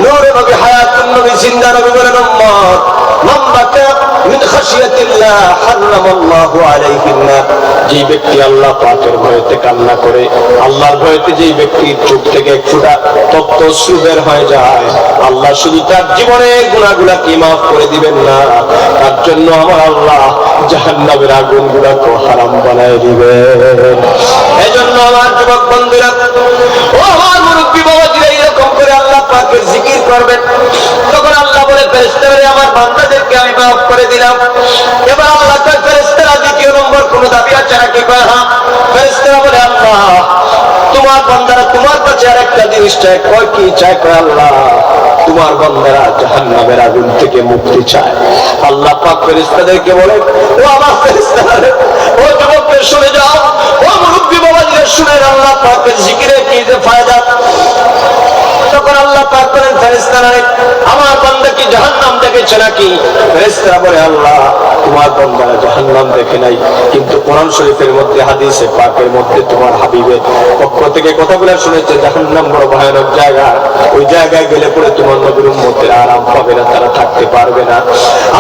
নূর নবী, হায়াতুন নবী, জিন্দা নবী বলেন, উম্মত মান বাকা মিন খাশিয়াতিল্লাহ হারামাল্লাহু আলাইহিন নার। যে ব্যক্তি আল্লাহ পাকের ভয়েতে কান্না করে, আল্লাহর ভয়েতে যেই ব্যক্তির চোখ থেকে এক ফোঁটা তপ্ত অশ্রু বের হয়ে যায়, আল্লাহ শুধু তার জীবনের গুনাহগুলোকে মাফ করে দিবেন না, তার জন্য আমার আল্লাহ জাহান্নামের আগুনগুলোকে হারাম বানায় দিবেন। এজন্য আমার যুবক বন্ধুরা, ও আমার মুরব্বী বাবাজিরা, এইরকম করে আল্লাহ পাকের জিকির করবেন। তখন আল্লাহ বলে, ফেরেশতারা আমার বান্দাদেরকে আমি মাফ করে দিলাম। এবার আল্লাহ কয়, ফেরেশতারা দ্বিতীয় নম্বর কোন দাবি আছে নাকি? কয় হ্যাঁ। ফেরেশতারা বলে, আল্লাহ তোমার বান্দারা তোমার কাছে আরেকটা জিনিস চায়। কয় কি চায়? কয় আল্লাহ তোমার বান্দারা জাহান্নামের আগুন থেকে মুক্তি চায়। আল্লাহ পাক ফেরেশতাদেরকে বলে, ও আমার ফেরেশতারা, ও যুবকদের শুনে যাও, ও মুরব্বী বাবাজিরা শুনেন, আল্লাহ পাকের জিকিরে কি যে ফায়দা। তখন আল্লাহ পাক বলেন, ফেরেশতারা আমার বান্দা কি জাহান্নাম দেখেছে নাকি? ফেরেশতারা বলে, আল্লাহ তোমার বান্দারা জাহান্নাম দেখে নাই, কিন্তু কোরআন শরীফের মধ্যে, হাদিসে পাকের মধ্যে তোমার হাবিবের পক্ষ থেকে কথাগুলো শুনেছে, জাহান্নাম বড় ভয়ানক জায়গা, ওই জায়গায় গেলে পরে তোমার নবীর উম্মতের আরাম পাবে না, তারা থাকতে পারবে না।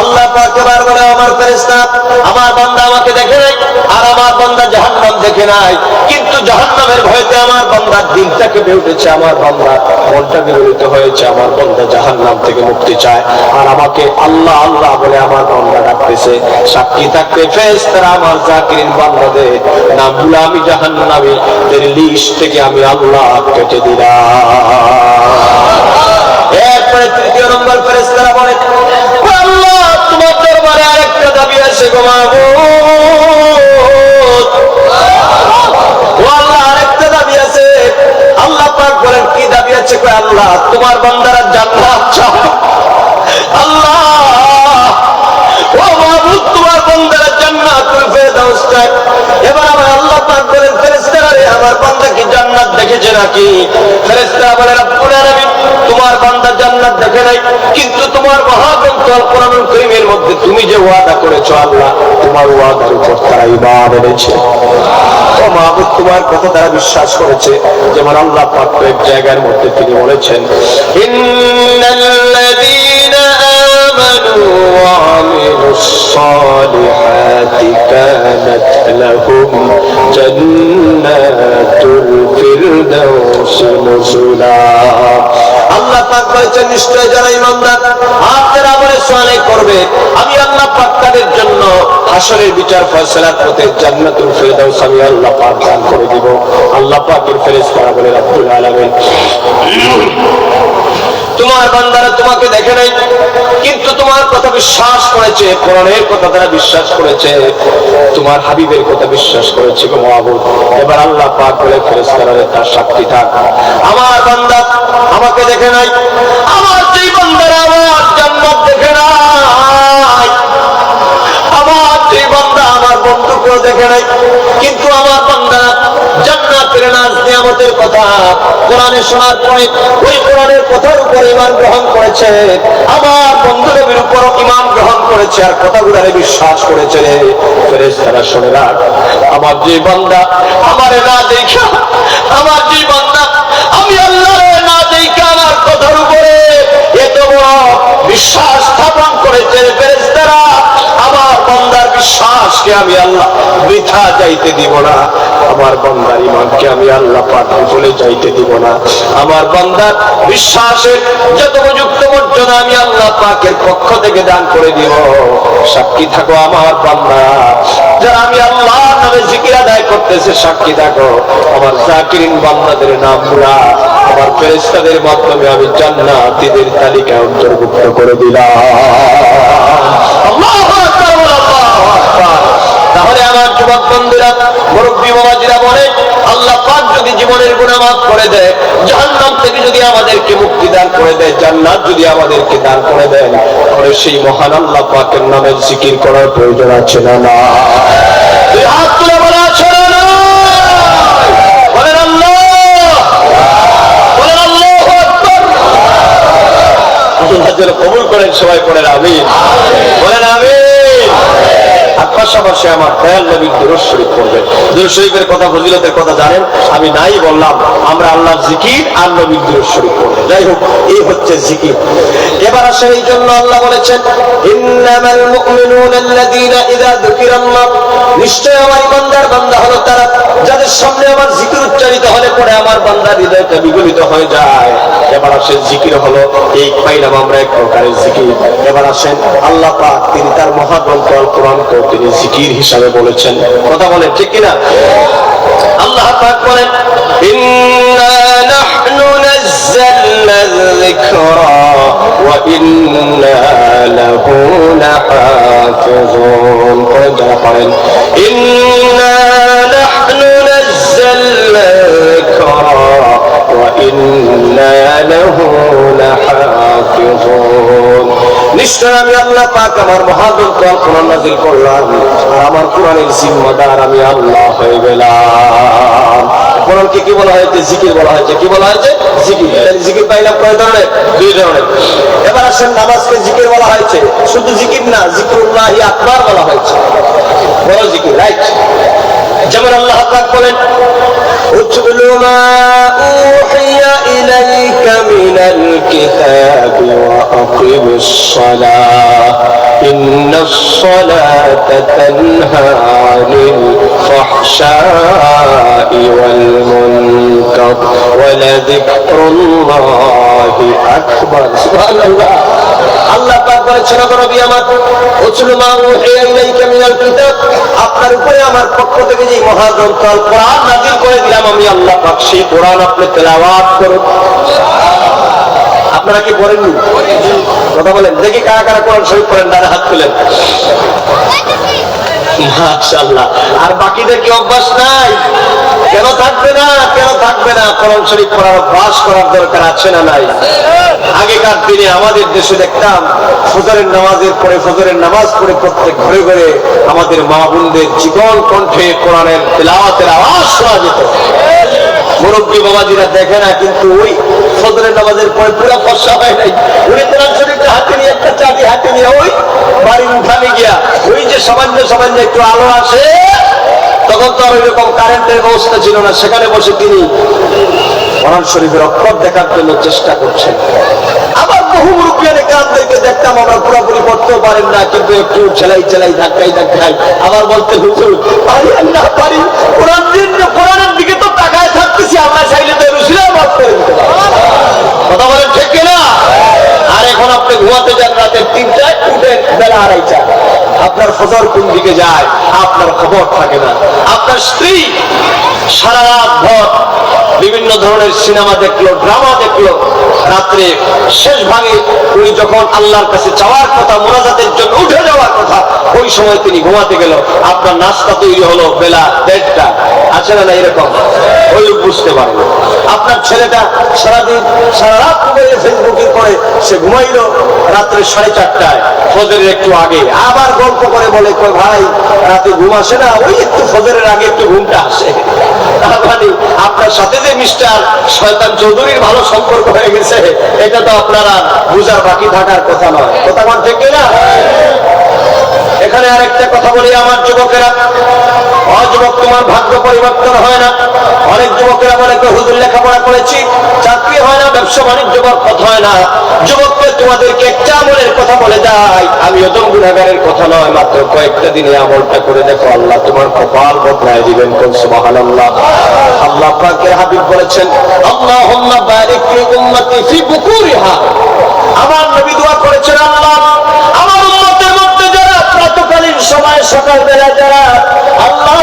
আল্লাহ পাক এবার বলে, আমার ফেরেশতা, আমার বান্দা আমাকে দেখে নাই আর আমার বান্দা জাহান্নাম দেখে নাই, কিন্তু জাহান্নামের ভয়তে আমার বান্দার দিলটা কেঁপে উঠেছে, আমার বান্দা মনটা বিগলিত হয়েছে, আমার বান্দা জাহান্নাম থেকে মুক্তি চায়, আর আমাকে আল্লাহ আল্লাহ বলে আমার বান্দা ডাকতেছে। সাক্ষী থাকতে ফেরেশতারা আমার জাকিরিন বান্দাদের নামগুলো আমি জাহান্নামী এর লিস্ট থেকে আমি আল্লাহ কেটে দিলাম। এরপরে তৃতীয় নম্বর ফেরেশতারা বলে, আল্লাহ তোমার দরবারে আরেকটা দাবি আছে গো মাবুদ, ও আল্লাহ আরেকটা দাবি আছে। আল্লাহ পাক বলেন, কি দাবি আছে? কয় আল্লাহ তোমার বান্দারা জান্নাত চায়। আল্লাহ ও মাবুদ তোমার বান্দারা জান্নাতুল ফেরদাউস চায়। এবার আমার আল্লাহ পাক বলেন, ফেরেশতারা রে আমার বান্দা কি জান্নাত দেখেছে নাকি? ফেরেশতারা বলে, রব্বুল আলামিন তোমার বান্দা জান্নাত দেখে দেখে নাই, কিন্তু তোমার মহাগ্রন্থ আল কোরআনুল কারীমের মধ্যে তুমি যে ওয়াদা করেছো আল্লাহ, তোমার ওয়াদার উপর তারা ঈমান এনেছে। ও মাহবুব, তোমার কথা তারা বিশ্বাস করেছে। যেমন আল্লাহ পাক কয়েক জায়গার মধ্যে তিনি বলেছেন, ইন্নাল্লাযীনা আমানু ওয়া আমিলুস সালিহাতি কানাত লাহুম জান্নাতুল ফিরদাউসি নুজুলা। আল্লাহ পাক বলেছেন, নিশ্চয় যারা ঈমানদার আর যারা আমলে সালেহ করবে, আমি আল্লাহ পাক তাদের জন্য হাসরের বিচার ফয়সালার পথে জান্নাতুল ফিরদাউস আমি আল্লাহ পাক দান করে দিব। আল্লাহ পাকের ফেরেশতারা বলে, রব্বুল আলামিন, তোমার বান্দারা তোমাকে দেখে নাই, কিন্তু তোমার কথা বিশ্বাস করেছে, কোরআনের কথা তারা বিশ্বাস করেছে, তোমার হাবিবের কথা বিশ্বাস করেছে গো মাহবুব। এবার আল্লাহ পাক বলে, ফেরেশতারা তার সাক্ষী থাক, আমার বান্দা আমাকে দেখে নাই, আমার যেই বান্দারা আমার জান্নাত দেখে নাই, আমার যেই বান্দা আমার বন্ধুকেও দেখে নাই, কিন্তু আমার বান্দা জান্নাতের নাজ নিয়ামতের কথা কোরআনে শোনার পরে ওই কোরআনের কথার উপর ঈমান গ্রহণ করেছে, আমার বন্ধু নবীর উপর ঈমান গ্রহণ করেছে, আর কথাগুলোরে বিশ্বাস করেছে। ফেরেশতারা শুনে রাখ, আমার যে বান্দা আমারে না দেখা, আমার যে বান্দা আমি আল্লাহরে না দেখা আমার কথার উপরে এত বড় বিশ্বাস স্থাপন করেছে, ফেরেশতারা আমার বান্দার বিশ্বাসকে আমি আল্লাহ বৃথা যাইতে দিব না, আমার বান্দার ঈমানকে আমি আল্লাহ পাক ভুলে যাইতে দিব না, আমার বান্দার বিশ্বাসের যত উপযুক্ত মর্যাদা আমি আল্লাহ পাকের পক্ষ থেকে দান করে দিব। সাক্ষী থাকো আমার বান্দা, যারা আমি আল্লাহর নামে জিকির আদায় করতেছে, সাক্ষী থাকো আমার জাকিরিন বান্দাদের নামগুলা আমার ফেরেশতাদের মাধ্যমে আমি জান্নাতীদের তালিকায় অন্তর্ভুক্ত করে দিলাম। আল্লাহু আকবার, আল্লাহু আকবার। তাহলে আমার যুবক বন্ধুরা, মুরব্বী বাবাজিরা বলে, আল্লাহ পাক যদি জীবনের গুনাহ মাফ করে দেয়, জাহান্নাম থেকে যদি আমাদেরকে মুক্তি দান করে দেয়, জান্নাত যদি আমাদেরকে দান করে দেন, তাহলে সেই মহান আল্লাহ পাকের নামে জিকির করার প্রয়োজন আছে না? না, দুই হাত তুলে বলা আছে না? বলেন আল্লাহ, বলেন আল্লাহু আকবার। আল্লাহ যেন কবুল করেন, সবাই পড়েন আমিন, বলেন আমিন। পাশাপাশি আমার দয়াল নবীর দুরূদ শরীফ পড়বেন। দুরূদ শরীফের কথা, ফজিলতের কথা জানেন, আমি নাই বললাম, আমরা আল্লাহর জিকির আর নবীর দুরূদ শরীফ পড়বেন। যাই হোক, এই হচ্ছে জিকির। এবার আসে, এই জন্য আল্লাহ বলেছেন, ইন্নামাল মুমিনুনা আল্লাযীনা ইযা যুকিরাল্লাহ, নিশ্চয় আমার ঈমানদার বান্দা হলো তারা যাদের সামনে আমার জিকির উচ্চারিত হলে পরে আমার বান্দার হৃদয়টা বিগলিত হয়ে যায়। এবার আসে, জিকির হলো এই পাইলাম আমরা এক প্রকারের জিকির। এবার আসেন, আল্লাহ পাক তিনি তার মহাগ্রন্থ আল কোরআনকে তিনি জিকির হিসাবে বলেছেন। কথা বলেন ঠিক কিনা? আল্লাহ পাক বলেন, ইন্না নাহনু নাযালনা যিকরা ওয়া ইন্না লাহু লাহাফিজুন। পড়েন যারা পারেন, ইন্না নাহনু নাযালনা যিকরা ওয়া ইন্না লাহু লাহাফিজুন। নিশ্চয় আমি আল্লাহ পাক আমার মহাগ্রন্থ আল কোরআন নাযিল করলাম, আর আমার কোরআনের জিম্মাদার আমি আল্লাহ হয়ে গেলাম। কোরআনকে কি বলা হয়েছে? জিকির বলা হয়েছে। কি বলা হয়েছে? জিকির। জিকির পাইলাম কয় ধরনের? দুই ধরনের। এবার আসেন, নামাজকে জিকির বলা হয়েছে, শুধু জিকির না, জিকরুল্লাহি আকবার বলা হয়েছে, বড় জিকির, রাইট? যেমন আল্লাহ পাক বলেন, উতলু মা উহিয়া ইলাইকা মিনাল কিতাবি ওয়া আকিমিস সালাহ ইন্নাস সালাতা তানহা আনিল ফাহশাই ওয়াল মুনকার ওয়া লাযিকরুল্লাহি আকবার। সুবহানাল্লাহ। আল্লাহ পাক বলেছেন, নবী আমার, উতলু মা উহিয়া ইলাইকা মিনাল কিতাব, আপনার উপরে আমার পক্ষ থেকে যে মহাগ্রন্থ আল কোরআন নাযিল করে দিলাম আমি আল্লাহ পাক, সেই কোরআন আপনি তেলাওয়াত করুন। আপনারা কি পড়েননি? কথা বলেন দেখি, কারা কারা কোরআন শরীফ পড়েন? ডানে হাত তুলেন। মাশাআল্লাহ। আর বাকিদের কি অভ্যাস নাই? কেন থাকবে না? কেন থাকবে না? কোরআন শরীফ পড়ার অভ্যাস করার দরকার আছে না নাই? আগেকার দিনে আমাদের দেশে দেখতাম, ফজরের নামাজের পরে, ফজরের নামাজ পড়ে প্রত্যেক ঘরে ঘরে আমাদের মা বোনদের জীবন কণ্ঠে কোরআনের তেলাওয়াতের আওয়াজ শোনা যেত। মুরব্বী বাবাজিরা দেখে না, কিন্তু ওই ফজরের নামাজের পরে পুরো ফর্সা হয় নাই, উনি সামান্য সামান্য একটু আলো আসে, তখন তো আর ওই রকম কারেন্টের ব্যবস্থা ছিল না, সেখানে বসে তিনি কোরআন শরীফের অক্ষর দেখার জন্য চেষ্টা করছেন। আবার বহু মুরব্বিয়ানে কামদেরকে দেখতাম আমরা পুরোপুরি পড়তেও পারেন না, কিন্তু একটু ছেলাই ছেলাই ধাক্কাই ধাক্কাই আবার বলতে হুজুর পারি না পারি, কোরআনের দিকে তো তাকায় থাকতেছি, আল্লাহ চাইলে তো রুসিলা মাফ করে দিতে পারে। কথা বলেন ঠিক কিনা? আর এখন আপনি ঘুমাতে যান রাতের 3টায়, উঠেন বেলা 2:30, আপনার ফজর কোন দিকে যায় আপনার খবর থাকে না। আপনার স্ত্রী সারা রাত ভর বিভিন্ন ধরনের সিনেমা দেখলো, ড্রামা দেখলো, রাত্রে শেষ ভাগে উনি যখন আল্লাহর কাছে যাওয়ার কথা, মোনাজাতের জন্য উঠে যাওয়ার কথা, ওই সময় তিনি ঘুমাতে গেল। আপনার নাস্তা তৈরি হলো বেলা 1:30, আছে না এরকম? ওই বুঝতে পারবে। আপনার ছেলেটা সারাদিন সারা রাত মোবাইলে ফেসবুকিং করে সে ঘুমাইলো রাত্রে 4:30টায়, ফজরের একটু আগে আবার গল্প করে বলে কই ভাই রাতে ঘুম আসে না, ওই একটু ফজরের আগে একটু ঘুমটা আসে। মানে আপনার সাথে যে মিস্টার শয়তান চৌধুরীর ভালো সম্পর্ক হয়ে গেছে, এটা তো আপনারা বুঝার বাকি থাকার কথা নয়। কথা বল ঠিক না? এখানে আরেকটা কথা বলি আমার যুবকেরা, যুবক তোমার ভাগ্য পরিবর্তন হয় না। অনেক যুবকেরা বলে হুজুর লেখাপড়া করেছি, চাকরি হয় না, ব্যবসা বাণিজ্য বরকত হয় না। যুবককে তোমাদেরকে একটা আমলের কথা বলে যায়, আমি ওজন গুনাহগারের কথা নয়, মাত্র কয়েকটা দিনে আমলটা করে দেখো, আল্লাহ তোমার কপাল বদলায় দিবেন। কোন সুবহানাল্লাহ। আল্লাহ পাকের হাবিব বলেছেন আল্লাহুম্মা বারিক লি উম্মতি ফি বুকুরিহা। আমার নবী দোয়া করেছেন আল্লাহ আমার উম্মতের মধ্যে যারা প্রাতকালীন সময় সকালবেলা যারা আল্লাহ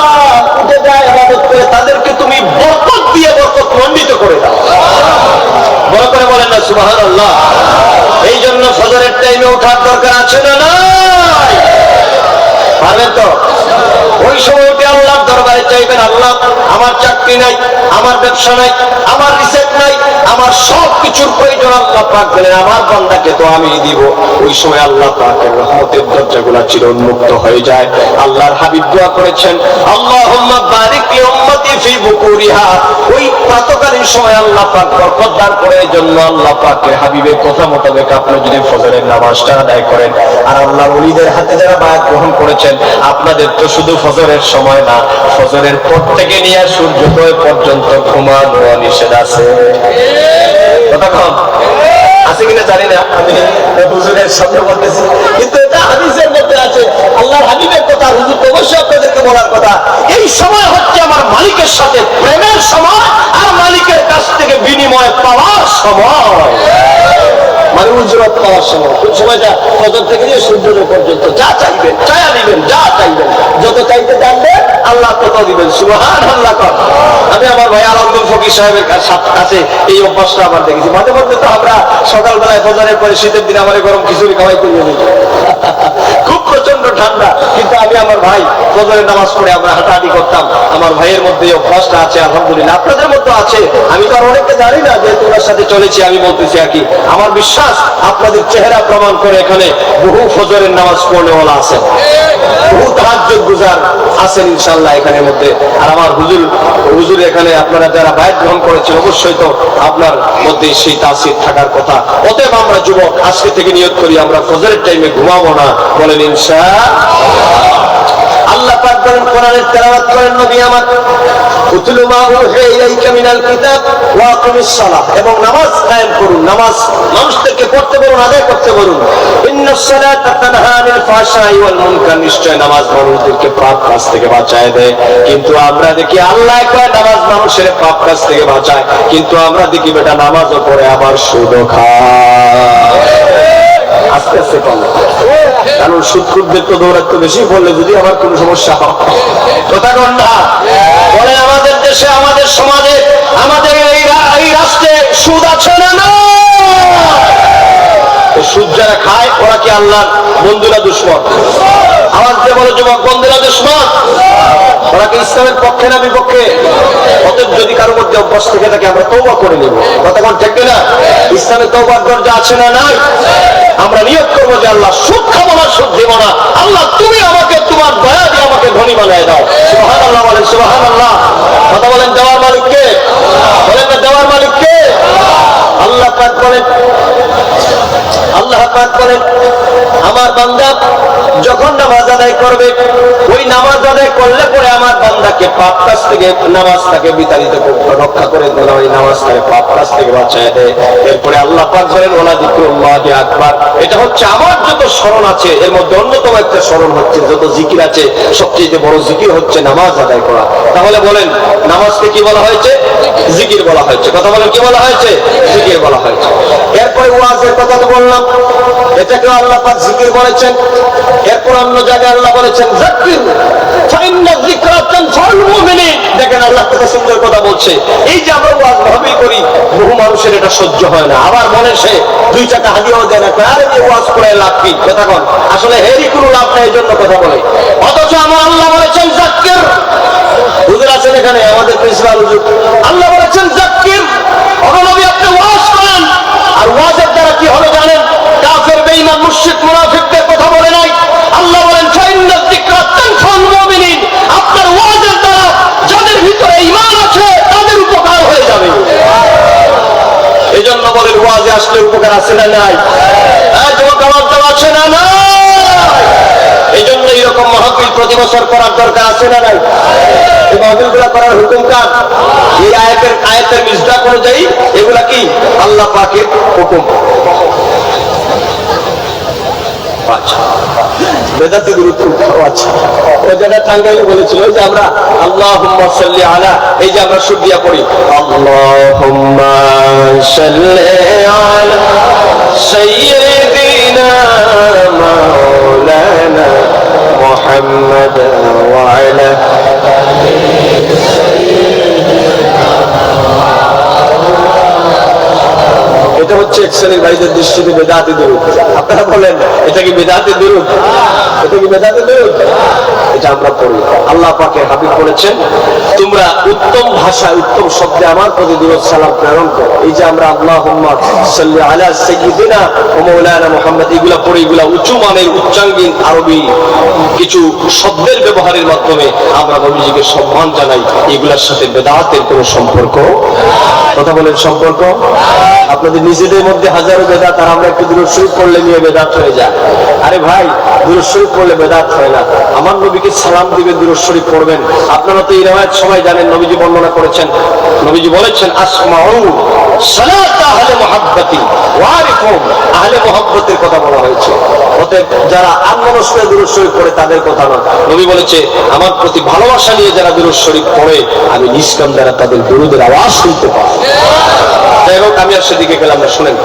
উঠে যায় ইবাদত করে, তাদেরকে তুমি বরকত দিয়ে বরকত মণ্ডিত করে দাও। বড় করে বলেন না সুবহানাল্লাহ। এই জন্য ফজরের টাইমে ওঠার দরকার আছে না নাই? পারবেন তো? ওই সময় উঠে আল্লাহর দরবারে চাইবেন, আল্লাহ আমার চাকরি নাই, আমার ব্যবসা নাই, আমার রিসেট নাই, আমার সব কিছুর প্রয়োজন আল্লাহ পাক বলেন আমার বান্দাকে তো আমি দিব। ওই সময় আল্লাহ পাকের রহমতের দরজাগুলো চির উন্মুক্ত হয়ে যায়। আল্লাহর হাবিব দোয়া করেছেন আল্লাহুম্মা বারিক লি উম্মতি ফি বুকুরিহা। ওই প্রাতকালীন সময় আল্লাহ পাক বরকত দান করে। জন্য আল্লাহ পাকের হাবিবের কথা মোতাবেক আপনি যদি ফজরের নামাজটা আদায় করেন, আর আল্লাহর ওলিদের হাতে যারা বায়াত গ্রহণ করেছেন, আপনাদের তো শুধু ফজরের সময় না, ফজরের পর থেকে নিয়ে সূর্যোদয় পর্যন্ত ঘুমানো নিষেধ আছে। কথা কম আছে কিনা জানি না, আমি হুজুরের সামনে বলতেছি, কিন্তু এটা হাদিসের মধ্যে আছে। আল্লাহর হাবিবের কথা, হুজুর অবশ্যই আপনাদেরকে বলার কথা। এই সময় হচ্ছে আমার মালিকের সাথে প্রেমের সময়, আর মালিকের কাছ থেকে বিনিময় পাওয়ার সময়, মানে উজরত পাওয়ার সময়। কোন সময়টা? ফজর থেকে নিয়ে সূর্যোদয় পর্যন্ত যা চাইবেন চায়া দিবেন, যা চাইবেন যত চাইতে জানবেন আল্লাহ তত দিবেন। সুবহানাল্লাহ। আমি আমার ভাই আলমদুল ফকির সাহেবের কাছে এই অভ্যাসটা আবার দেখেছি। মাঝে মধ্যে তো আমরা সকালবেলায় ফজরের পরে শীতের দিনে আমার গরম খিচুড়ি খাওয়াই করিয়ে দিই, খুব প্রচন্ড ঠান্ডা, কিন্তু আমি আমার ভাই ফজরের নামাজ পড়ে আমরা হাঁটাহাঁটি করতাম। আমার ভাইয়ের মধ্যে এই অভ্যাসটা আছে, আলহামদুলিল্লাহ। আপনাদের মধ্যে আছে, আমি তো আর অনেককে জানি না, যেহেতু ওনার সাথে চলেছি আমি বলতেছি আর কি। আমার বিশ্বাস আপনাদের চেহারা প্রমাণ করে এখানে বহু ফজরের নামাজ পড়নেওয়ালা আছেন, বহু তাহাজ্জুদ গুজার আছেন ইনশাআল্লাহ এখানের মধ্যে। আর আমার হুজুর এখানে আপনারা যারা বায়াত গ্রহণ করেছেন, অবশ্যই তো আপনার মধ্যে সেই তাসির থাকার কথা। অতএব আমরা যুবক আজকে থেকে নিয়ত করি আমরা ফজরের টাইমে ঘুমাবো না, বলেন ইনশাআল্লাহ। আল্লাহ পাক বলেন কোরআনের তেলাওয়াত করেন নবী আমার, উতলু মা উহিয়া ইলাইকা মিনাল কিতাব ওয়া আকিমিস সালাহ, এবং নামাজ কায়েম করুন। নামাজ মানুষদেরকে পড়তে বলুন, আদায় করতে বলুন। ইন্নাস সালাতা তানহা আনিল ফাহশাই ওয়াল মুনকার, নিশ্চয় নামাজ মানুষদেরকে পাপ কাজ থেকে বাঁচায় দেয়। কিন্তু আমরা দেখি আল্লাহ কয় নামাজ মানুষের পাপ কাজ থেকে বাঁচায়, কিন্তু আমরা দেখি বেটা নামাজও পড়ে আবার সুদও খায়। আস্তে আস্তে কম, কারণ সুদখুরদের তো দৌড়াতে বেশি পড়লে যদি আমার কোনো সমস্যা হয়। কথা কন না? বলে আমাদের দেশে, আমাদের সমাজে, আমাদের এই রাষ্ট্রে সুদ আছে না? না, সুদ যারা খায় ওরা কি আল্লাহর বন্ধুরা দুশমন? আওয়াজ দিয়ে বলে যুবক, বন্ধুরা দুশমন? ওরা কি ইসলামের পক্ষে না বিপক্ষে? অতএব যদি কারোর মধ্যে অভ্যাস থেকে থাকে আমরা তওবা করে নিব। কথা কোন ঠিক না? ইসলামে তওবার দরজা আছে না নাই? আমরা নিয়ত করবো যে আল্লাহ সুদ খাবো না, সুদ দেব না। আল্লাহ তুমি আমাকে তোমার দয়া দিয়ে আমাকে ধনী বানায় দাও। সুবহানাল্লাহ বলেন, সুবহানাল্লাহ। কথা বলেন দেওয়ার মালিককে, বলেন না দেওয়ার মালিককে। আল্লাহ পাক বলেন, আল্লাহ পাক বলেন আমার বান্দা যখন নামাজ আদায় করবে, ওই নামাজ আদায় করলে পরে আমার বান্দাকে পাপ কাজ থেকে, নামাজ তাকে বিতাড়িত রক্ষা করে দেয়, ওই নামাজ তাকে পাপ কাজ থেকে বাঁচায় দেয়। এরপরে আল্লাহ পাক বলেন ওয়ালা যিকরুল্লাহি আকবার। এটা হচ্ছে আমার যত স্মরণ আছে এর মধ্যে অন্যতম একটা স্মরণ হচ্ছে, যত জিকির আছে সবচেয়ে বড় জিকির হচ্ছে নামাজ আদায় করা। তাহলে বলেন নামাজকে কি বলা হয়েছে? জিকির বলা হয়েছে। কথা বলেন কি বলা হয়েছে? জিকির বলা হয়েছে। এরপরে ওয়াজের কথা তো বললাম, এটাকে আল্লাহ পাক জিকির বলেছেন। এরপর অন্য জায়গায় আল্লাহ বলেছেন যাক্কির ফাইন্না যিকরা তানফাউল মুমিনিন। দেখেন আল্লাহ কত সুন্দর কথা বলছে। এই যে আমরা ওয়াজ ভাবেই করি, বহু মানুষের এটা সহ্য হয় না, আবার মনে সে দুই চাকা হাদিয়াও দেয় না, আরে এই ওয়াজ করে লাভ কি? কথা কন, আসলে হেরি কোনো লাভ নাই, এই জন্য কথা বলে। অথচ আমার আল্লাহ বলেছেন যাক্কির। হুজুর আছেন এখানে, আমাদের প্রিন্সিপাল হুজুর, আল্লাহ বলেছেন যাক্কির, নবী আপনি ওয়াজ করেন। আর ওয়াজের দ্বারা কি হবে জানেন? কাফের বেঈমান মুশরিক মুনাফিকদের কথা বলে নাই, আল্লাহ বলেন ফাইন্না যিকরা তানফাউল মুমিনিন। আপনার ওয়াজের দ্বারা যাদের ভিতরে ঈমান আছে তাদের উপকার হয়ে যাবে। এজন্য বলেন ওয়াজে আসলে উপকার আছে না নাই? যুবক আমার তো আছে না নাই? এজন্য এরকম মাহফিল প্রতি বছর করার দরকার আছে না নাই? এই মাহফিলগুলো করার হুকুম কার? এই আয়াতের মিসদাক অনুযায়ী এগুলা কি আল্লাহ পাকের হুকুম। আচ্ছা, বেদাতে গুরুত্ব। আচ্ছা, ওই জায়গায় টাঙ্গাইলে বলেছিল যে আমরা আল্লাহুম্মা সাল্লি আলা, এই যে আমরা সুর দিয়া পড়ি আল্লাহুম্মা সাল্লি আলা সাইয়্যিদিনা মাওলানা মুহাম্মাদ ওয়া আলা এটা হচ্ছে এক শ্রেণীর ভাইদের দৃষ্টিতে বেদাতি দুরূদ। আপনারা বলেন এটা কি বেদাতি দুরূদ? এটা কি বেদাতি দুরূদ? এটা আমরা পড়ি। আল্লাহ পাকের হাবিব বলেছেন তোমরা উত্তম ভাষায় উত্তম শব্দে আমার প্রতি দুরূদ সালাম প্রেরণ করো। এই যে আমরা আল্লাহুম্মা সাল্লি আলা সাইয়্যিদিনা ওয়া মাওলানা মুহাম্মদ এগুলা পড়ি, এগুলা উঁচু মানের উচ্চাঙ্গিক আরবি কিছু শব্দের ব্যবহারের মাধ্যমে আমরা নবীজিকে সম্মান জানাই। এগুলার সাথে বেদাতের কোনো সম্পর্ক, কথা বলেন সম্পর্ক? আপনাদের নিজেদের মধ্যে হাজারো বেদাত, আর আমরা একটু দুরূদ শরীফ পড়লে নিয়ে বেদাত হয়ে যায়। আরে ভাই, দুরূদ শরীফ পড়লে বেদাত হয় না। আমার নবীকে সালাম দিবেন, দুরূদ শরীফ পড়বেন। আপনারা তো এই রওয়ায়াত সবাই জানেন, নবীজি বর্ণনা করেছেন। নবীজি বলেছেন আসমাউ সালাত আহলে মুহাব্বতি ওয়া আরিফু, আহলে মুহাব্বতের কথা বলা হয়েছে। অতএব যারা আনমনস্ক দুরূদ শরীফ পড়ে তাদের কথা না। নবী বলেছে আমার প্রতি ভালোবাসা নিয়ে যারা দুরূদ শরীফ পড়ে আমি নিষ্কাম দ্বারা তাদের দুরূদের আওয়াজ শুনতে পাই। যাই হোক, আমি আর সেদিকে গেলাম না, শুনেন।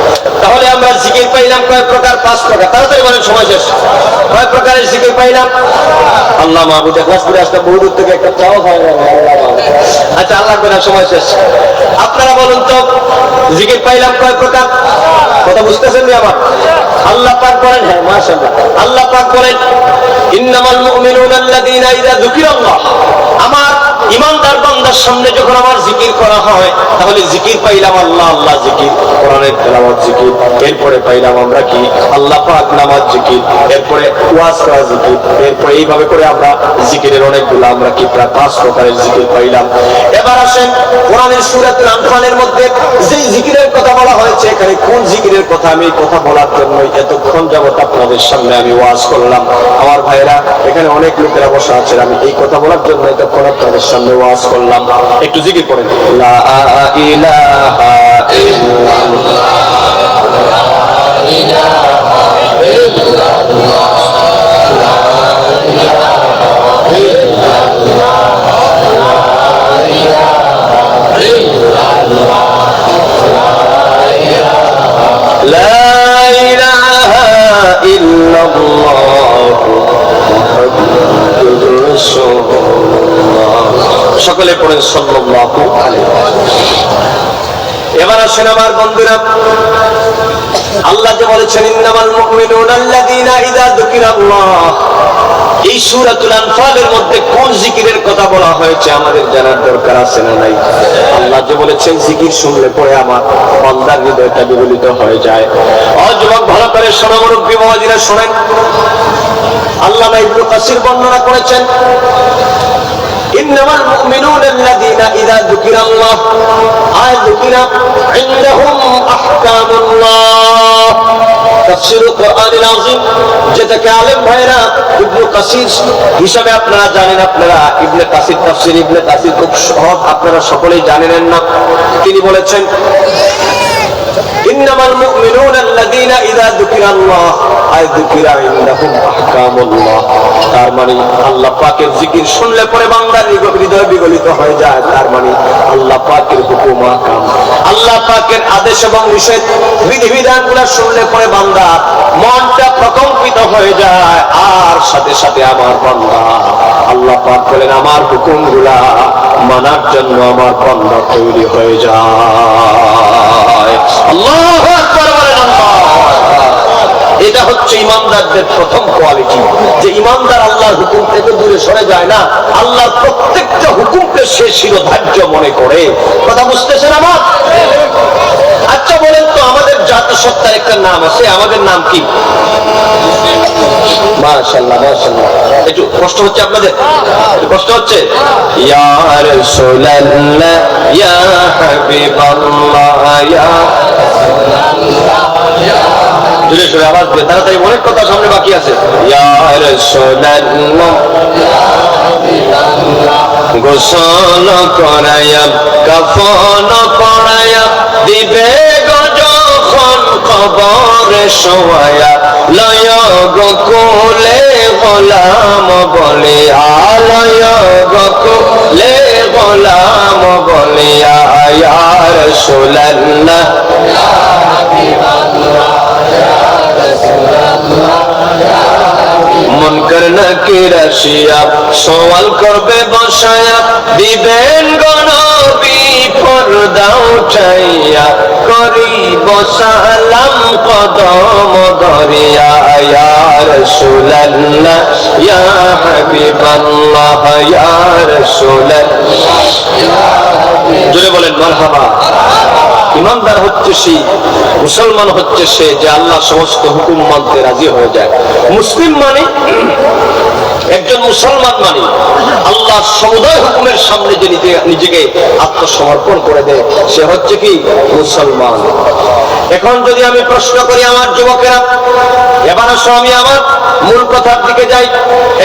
তাহলে আমরা জিকির পাইলাম কয় প্রকার? 5 প্রকার। তাড়াতাড়ি বলেন, সময় শেষ। কয় প্রকারের জিকির পাইলাম? আল্লাহ মাহবুব এখলাস করে আসলে বহু দূর থেকে একটা চাও হয় না। আচ্ছা, আল্লাহ করে সময় শেষ। আপনারা বলুন তো জিকির পাইলাম কয় প্রকার? কথা বুঝতেছেন না আমার? আল্লাহ পাক বলেন, হ্যাঁ মাশাআল্লাহ, আল্লাহ পাক বলেন ইন্নামাল মুমিনুনা আল্লাযীনা ইযা যুকিরাল্লাহ। আমার ইমানদার বান্দার সামনে যখন আমার জিকির করা হয় তাহলে জিকির পাইলাম আল্লাহ, আল্লাহ জিকির, কোরআনের তেলাওয়াত জিকির, এরপরে পাইলাম আমরা কি আল্লাহ পাক নামাজ জিকির, এরপরে ওয়াজ করা জিকির, এরপরে এইভাবে করে আমরা জিকিরের অনেকগুলো আমরা কি প্রায় 5 প্রকারের জিকির পাইলাম। এবার আসেন কোরআনের সূরাতুল আনফালের মধ্যে যে জিকিরের কথা বলা হয়েছে, এখানে কোন জিকিরের কথা? আমি এই কথা বলার জন্য এতক্ষণ যাবত আপনাদের সামনে আমি ওয়াজ করলাম। আমার ভাইরা এখানে অনেক লোকেরা বসা আছেন, আমি এই কথা বলার জন্য এতক্ষণ আপনাদের সামনে ওয়াজ করলাম। একটু জিকির করেন লা ইলাহা ইল্লাল্লাহ, লা ইলাহা ইল্লাল্লাহ, লা ইলাহা ইল্লাল্লাহ, লা ইলাহা ইল্লাল্লাহ, লা ইলাহা ইল্লাল্লাহ মুহাম্মাদুর রাসূলুল্লাহ। সকলে পড়েন সাল্লাল্লাহু আলাইহি ওয়াসাল্লাম। এবার আসেন আমার বন্ধুরা, আল্লাহ যে বলেছেন ইন্নামাল মুমিনুনা আল্লাযীনা ইযা যুকিরাল্লাহ, এই সূরাতুল আনফালের মধ্যে কোন জিকিরের কথা বলা হয়েছে আমাদের জানার দরকার আছে না নাই? আল্লাহ যে বলেছেন জিকির শুনলে পরে আমার বান্দার হৃদয়টা বিগলিত হয়ে যায়। যুবক ভালো করে শোনো, মুরব্বী বাবাজিরা শোনেন। আল্লামা ইবনে কাসির বর্ণনা করেছেন ইন্নামাল মুমিনুনা আল্লাযীনা ইযা যুকিরাল্লাহ আয় যুকিরা ইনদাহুম আহকামুল্লাহ, তাফসীরুল কোরআনুল আযীম, যেটাকে আলেম ভাইরা ইবনে কাসির হিসাবে আপনারা জানেন, আপনারা ইবনে কাসির তাফসীর ইবনে কাসির খুব সহজ, আপনারা সকলেই জানেন না। তিনি বলেছেন ইন্নামাল মুমিনুনা আল্লাযীনা ইযা যুকিরাল্লাহ আই যুকিরা ইনদাহুম আহকামুল্লাহ। তার মানে আল্লাহ পাকের জিকির শুনলে পরে বান্দার হৃদয় বিগলিত হয়ে যায়। তার মানে আল্লাহ পাকের হুকুম আহকাম, আল্লাহ পাকের আদেশ এবং নিষেধ বিধিবিধানগুলো শুনলে পরে বান্দা মনটা প্রকম্পিত হয়ে যায়। আর সাথে সাথে আমার বান্দা আল্লাহ পাক বলেন আমার হুকুমগুলা মানার জন্য আমার বান্দা তৈরি হয়ে যায়। আল্লাহু আকবার বলেন আল্লাহু আকবার। এটা হচ্ছে ইমানদারদের প্রথম কোয়ালিটি, যে ইমানদার আল্লাহর হুকুম থেকে দূরে সরে যায় না, আল্লাহর প্রত্যেকটা হুকুমকে সে শিরোধার্য মনে করে। কথা বুঝতেছেন আমার? আচ্ছা বলেন তো, আমাদের জাতিসত্তার একটা নাম আছে, আমাদের নাম কি? মাশাআল্লাহ মাশাআল্লাহ। একটু কষ্ট হচ্ছে আপনাদের? কষ্ট হচ্ছে? ইয়া রাসূলুল্লাহ ইয়া হাবিবাল্লাহ ইয়া জোরে জোরে আওয়াজ দিয়ে, তাড়াতাড়ি, অনেক কথা সামনে বাকি আছে। ইয়া রাসূলুল্লাহ গোসল করায়া কাফন পরায়া দিবে যখন কবরে শোয়া লয় গোকুলে গোলাম বলিয়া, লয় গোকুলে গোলাম বলিয়া ইয়া রাসূলুল্লাহ ইয়া হাবিবাল্লাহ ইয়া রাসূলুল্লাহ মুনকার নাকির আসিয়া সওয়াল করবে বসায়া দিবেন গো নবী পর্দা উঠাইয়া করিব সালাম কদম ধরিয়া ইয়া রাসূলুল্লাহ ইয়া হাবিবাল্লাহ ইয়া রাসূলুল্লাহ। জোরে বলেন মারহাবা। ইমানদার হচ্ছে সেই, মুসলমান হচ্ছে সে যে আল্লাহ সমস্ত হুকুম মানতে রাজি হয়ে যায়। মুসলিম মানে, একজন মুসলমান মানে আল্লাহ সমুদয় হুকুমের সামনে যে নিজেকে আত্মসমর্পণ করে দেয়, সে হচ্ছে কি মুসলমান। এখন যদি আমি প্রশ্ন করি আমার যুবকেরা, এবার আসো আমি আমার মূল কথার দিকে যাই।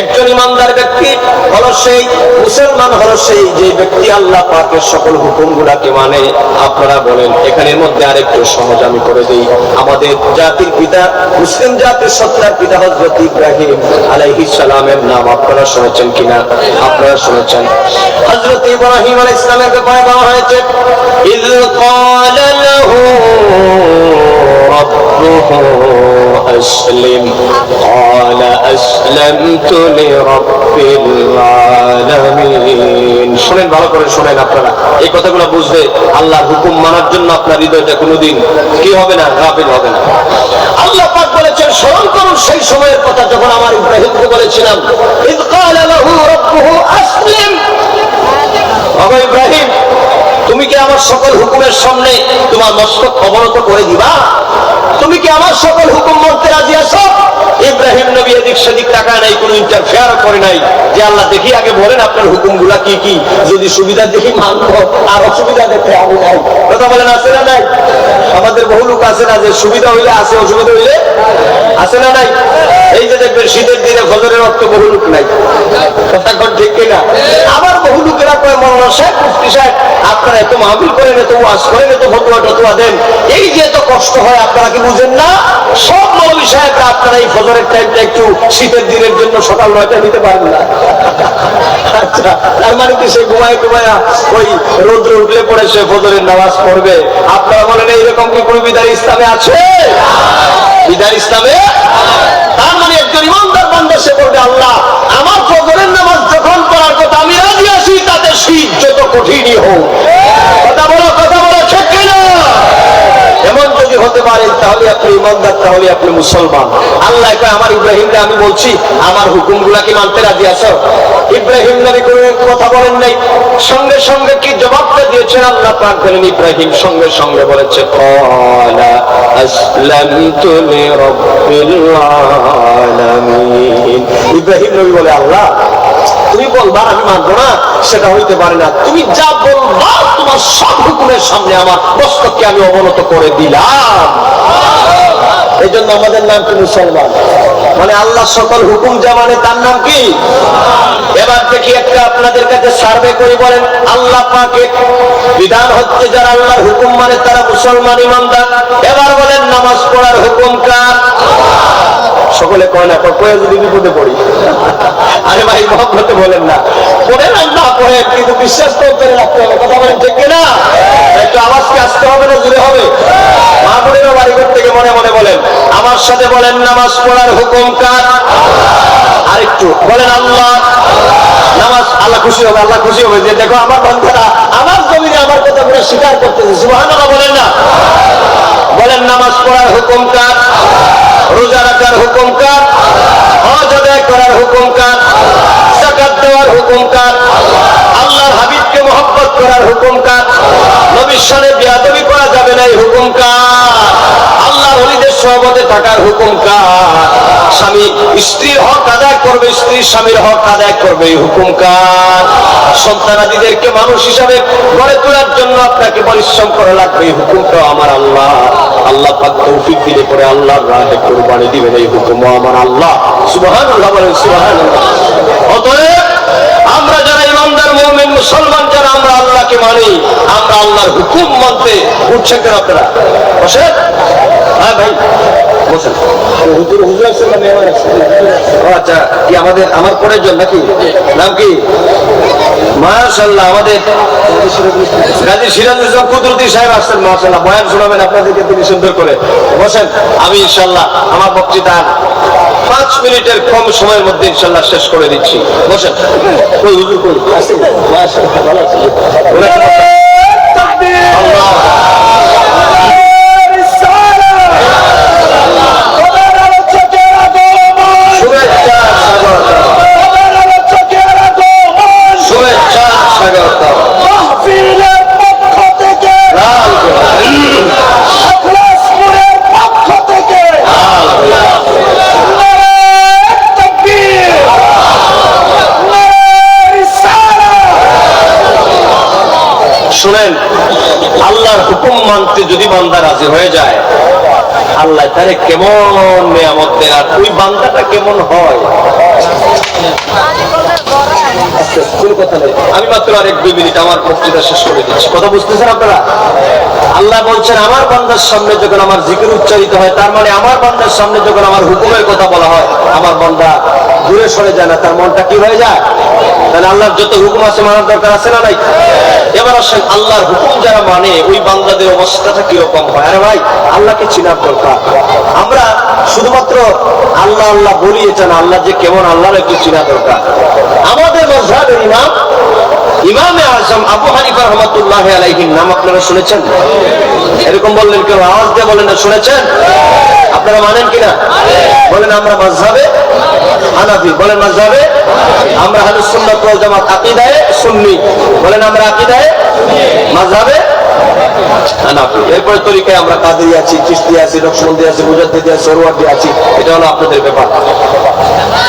একজন ইমানদার ব্যক্তি হলো সেই, মুসলমান হলো সেই যে ব্যক্তি আল্লাহ পাকের সকল হুকুমগুলাকে মানে। আপনারা বলেন, এখানের মধ্যে আরেকটু সহজ আমি করে দিই। আমাদের জাতির পিতা, মুসলিম জাতির সত্তার পিতা হযরত ইব্রাহিম আলাইহিস সালামের নাম আপনারা শুনেছেন কিনা? আপনারা শুনেছেন। হযরত ইব্রাহিম আলাইহিস সালামের ব্যাপারে বলা হয়েছে ইয ক্বালা লাহু রাব্বুহু আসলিম ক্বালা আসলামতু লিরাব্বিল আলামিন। শুনেন, ভালো করে শুনেন আপনারা, এই কথাগুলো বুঝলে আল্লাহর হুকুম মানার জন্য আপনার হৃদয়টা কোনোদিন কি হবে না, গাফিল হবে না। আল্লাহ পাক বলেছেন, স্মরণ করুন সেই সময়ের কথা যখন আমার ইব্রাহিমকে বলেছিলাম ইয ক্বালা লাহু রাব্বুহু আসলিম, ওগো ইব্রাহিম তুমি কি আমার সকল হুকুমের সামনে তোমার মস্তক অবনত করে দিবা? তুমি কি আমার সকল হুকুম মানতে রাজি আছো? ইব্রাহিম নবী এদিক সেদিক তাকায় নাই, কোনো ইন্টারফেয়ার করে নাই যে আল্লাহ দেখি আগে বলেন আপনার হুকুমগুলা কি কি, যদি সুবিধা দেখি মানবো, আর অসুবিধা দেখে আমি নাই। কথা বলেন, আছে না নাই? আমাদের বহু লোক আছে না যে সুবিধা হইলে আছে, অসুবিধা হইলে আছে না নাই? এই যে দেখবেন শীতের দিনে ফজরের রক্ত বহু লোক নাই, কথা কোন ঠিক কিনা? আবার বহু লোকেরা কয় মৌলানা সাহেব, মুফতি সাহেব আপনারা এত মাহফিল করেন, এত ওয়াজ করেন, এত ফতোয়া টতোয়া দেন, এই যে এত কষ্ট হয় আপনারা কি বুঝেন না? সব মৌলভী সাহেবরা আপনারা এই ফজরের টাইমটা একটু শীতের দিনের জন্য সকাল 9টায় নিতে পারেন না। আচ্ছা, তার মানে কি সে ঘুমায় ঘুমায়া ওই রৌদ্র উঠলে পরে সে ফজরের নামাজ পড়বে? আপনারা বলেন এইরকম কি কোনো বিধান ইসলামে আছে? বিধান ইসলামে? তার মানে একজন ইমানদার বান্দা সে বলবে আল্লাহ আমার ফজরের নামাজ যখন পড়ার কথা আমি রাজি আছি, তাতে শীত যত কঠিনই হোক। কথা বলো, কথা বলো, ঠিক কিনা? এমন যদি হতে পারে তাহলে আপনি ইমানদার, তাহলে আপনি মুসলমান। আল্লাহ কয় আমার ইব্রাহিমকে আমি বলছি আমার হুকুমগুলা কি মানতে রাজি আছো? ইব্রাহিম নবী কোনো কথা বলেন নাই, সঙ্গে সঙ্গে কি জবাবটা দিয়েছেন আল্লাহ পাক বলেন, ইব্রাহিম সঙ্গে সঙ্গে বলেছে ক্বালা আসলামতু লিরাব্বিল আলামিন। ইব্রাহিম নবী বলে আল্লাহ তুমি বলবা আমি মানবো না, সেটা হইতে পারে না। তুমি যা বলবা তোমার সব হুকুমের সামনে আমার মস্তককে আমি অবনত করে দিলাম। এই জন্য আমাদের নাম কি মুসলমান। মানে আল্লাহ সকল হুকুম যা মানে তার নাম কি। এবার দেখি একটা আপনাদের কাছে সার্ভে করে বলেন, আল্লাহ পাকের বিধান হচ্ছে যারা আল্লাহর হুকুম মানে তারা মুসলমান ইমানদার। এবার বলেন নামাজ পড়ার হুকুম কার। সকলে কয় না, কয়ে যদি বিপদে পড়ি। আরে ভাই মহব্বতে বলেন না, পড়েন আর না পড়েন কিন্তু বিশ্বাস তো করে রাখতে হবে। কথা বলেন ঠিক কিনা? একটু আওয়াজকে আসতে হবে না জুড়ে হবে? মা বোনেরও বাড়িঘর থেকে মনে মনে বলেন, আমার সাথে বলেন নামাজ পড়ার হুকুম কার। আরেকটু বলেন আল্লাহ। নামাজ আল্লাহ খুশি হবে, আল্লাহ খুশি হবে যে দেখো আমার বান্দারা আমার জমিনে আমার কথা পুরো স্বীকার করতেছে। সুবহানাল্লাহ বলেন না? বলেন নামাজ পড়ার হুকুম কার, রোজা রাখার হুকুম কার, হজ আদায় করার হুকুম কার, যাকাত দেওয়ার হুকুম কার, আল্লাহর হাবিবকে মহব্বত করার হুকুম কার, নবীর সাথে বেয়াদবি করা যাবে না এই হুকুম কার, আল্লাহর ওলিদের সহবতে থাকার হুকুম কার, স্বামী স্ত্রীর হক আদায় করবে, স্ত্রী স্বামীর হক আদায় করবে এই হুকুম কার, সন্তানাদিদেরকে মানুষ হিসাবে গড়ে তোলার জন্য আপনাকে পরিশ্রম করা লাগবে এই হুকুমটাও আমার আল্লাহ। আল্লাহ পাক তৌফিক দিলে পরে আল্লাহর রাহে কুরবানি দিবেন এই হুকুমও আমার আল্লাহ। সুবহানাল্লাহ বলেন সুবহানাল্লাহ। অতএব আমরা যারা ইমানদার মুমিন মুসলমান যারা আমরা আল্লাহকে মানি, আমরা আল্লাহর হুকুম মানতে উঠছেন কেন আপনারা? বসেন। হ্যাঁ ভাই বসেন। হুজুর হুজুর আসছেন না মেহমান আসছেন? ও আচ্ছা, কি আমাদের আমার পরের জন নাকি? নাম কি? মাশাআল্লাহ আমাদের গাজী সিরাজুল ইসলাম কুদরতি সাহেব আসছেন। মাশাআল্লাহ বয়ান শোনাবেন আপনাদেরকে তিনি সুন্দর করে। বসেন। আমি ইনশাআল্লাহ আমার বক্তৃতা 5 মিনিটের কম সময়ের মধ্যে ইনশাআল্লাহ শেষ করে দিচ্ছি। বসেন। কই হুজুর কই? আসেন। মাশাআল্লাহ ভালো আছেন। আল্লাহ শুনেন, আল্লাহর হুকুম মানতে যদি বান্দা রাজি হয়ে যায় আল্লাহ তারে কেমন নিয়ামত দেন, আর ওই বান্দাটা কেমন হয়। কোন কথা নেই, আমি মাত্র আর 1-2 মিনিট আমার বক্তৃতা শেষ করে দিচ্ছি। কথা বুঝতেছেন আপনারা? আল্লাহ বলছেন আমার বান্দার সামনে যখন আমার জিকির উচ্চারিত হয়, তার মানে আমার বান্দার সামনে যখন আমার হুকুমের কথা বলা হয় আমার বান্দা দূরে সরে যায় না, তার মনটা কি হয়ে যায়? তাহলে আল্লাহর যত হুকুম আছে মানার দরকার আছে না নাই? এবার আসেন আল্লাহর হুকুম যারা মানে ওই বান্দাদের অবস্থাটা কিরকম হয়। আরে ভাই আল্লাহকে চিনার দরকার। আমরা শুধুমাত্র আল্লাহ আল্লাহ বলি এটা না, আল্লাহ যে কেমন আল্লাহর একটু চিনা দরকার। আমাদের মাযহাবের ইমাম ইমামে আযম আবু হানিফা রাহমাতুল্লাহি আলাইহির নাম আপনারা শুনেছেন? এরকম বললেন কেউ? আওয়াজ দিয়ে বলেন না শুনেছেন? আপনারা মানেন কিনা? বলেন আমরা মাযহাবে হানাফি। বলেন মাযহাবে আমরা আহলুস সুন্নাত ওয়াল জামাত। আকীদায়ে সুন্নি। বলেন আমরা আকীদায়ে মাযহাবে হানাফি। এরপরে তরিকায় আমরা কাদেরি আছি, চিশতি আছি, নকশবন্দি আছি, মুজাদ্দিদি আছি, সরওয়ার্দী আছি। এটা হলো আপনাদের ব্যাপার।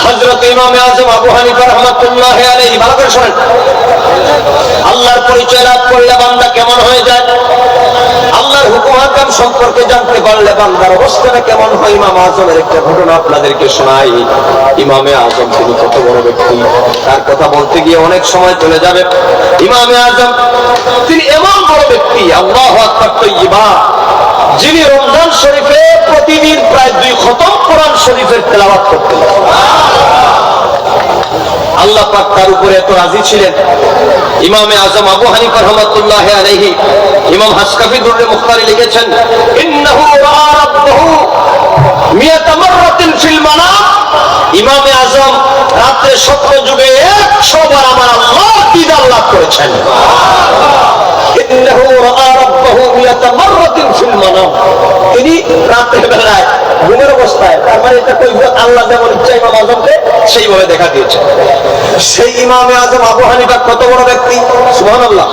হযরত ইমামে আযম আবু হানিফা রাহমাতুল্লাহি আলাইহি ভালো করে শুনেন। আল্লাহর পরিচয় লাভ করলে বান্দা কেমন হয়ে যায়, আল্লাহর হুকুম হাকাম সম্পর্কে জানতে পারলে বান্দার অবস্থাটা কেমন হয়। ইমাম আযমের একটা ঘটনা আপনাদেরকে শোনাই। ইমামে আযম তিনি কত বড় ব্যক্তি, তার কথা বলতে গিয়ে অনেক সময় চলে যাবে। ইমামে আযম তিনি এমন বড় ব্যক্তি, আল্লাহু আকবার তাইয়্যিবা, যিনি রমজান শরীফে প্রতিদিন প্রায় 2 খতম কোরআন শরীফের তেলাওয়াত করতেন। আল্লাহ পাক তার উপরে এত রাজি ছিলেন। ইমামে আযম আবু হানিফা রাহমাতুল্লাহি আলাইহি ইমাম হাসকাফি দুররে মুখতারি লিখেছেন, ইন্নাহু রাআ রাব্বাহু মিয়াতা মাররাতিন ফিল মানাম। ইমামে আযম রাতে স্বপ্ন যুগে 100 বার আমার আল্লাহ দিদার লাভ করেছেন। ইন্নাহু রাআ রাব্বাহু মিয়াতা মাররাতিন ফিল মানাম। তিনি রাতের বেলায় ঘুমের অবস্থায়, তার মানে এটা কৈফিয়ত আল্লাহ যেমন ইচ্ছা ইমাম আযমকে সেইভাবে দেখা দিয়েছে। সেই ইমামে আযম আবু হানিফা কত বড় ব্যক্তি, সুবহানাল্লাহ।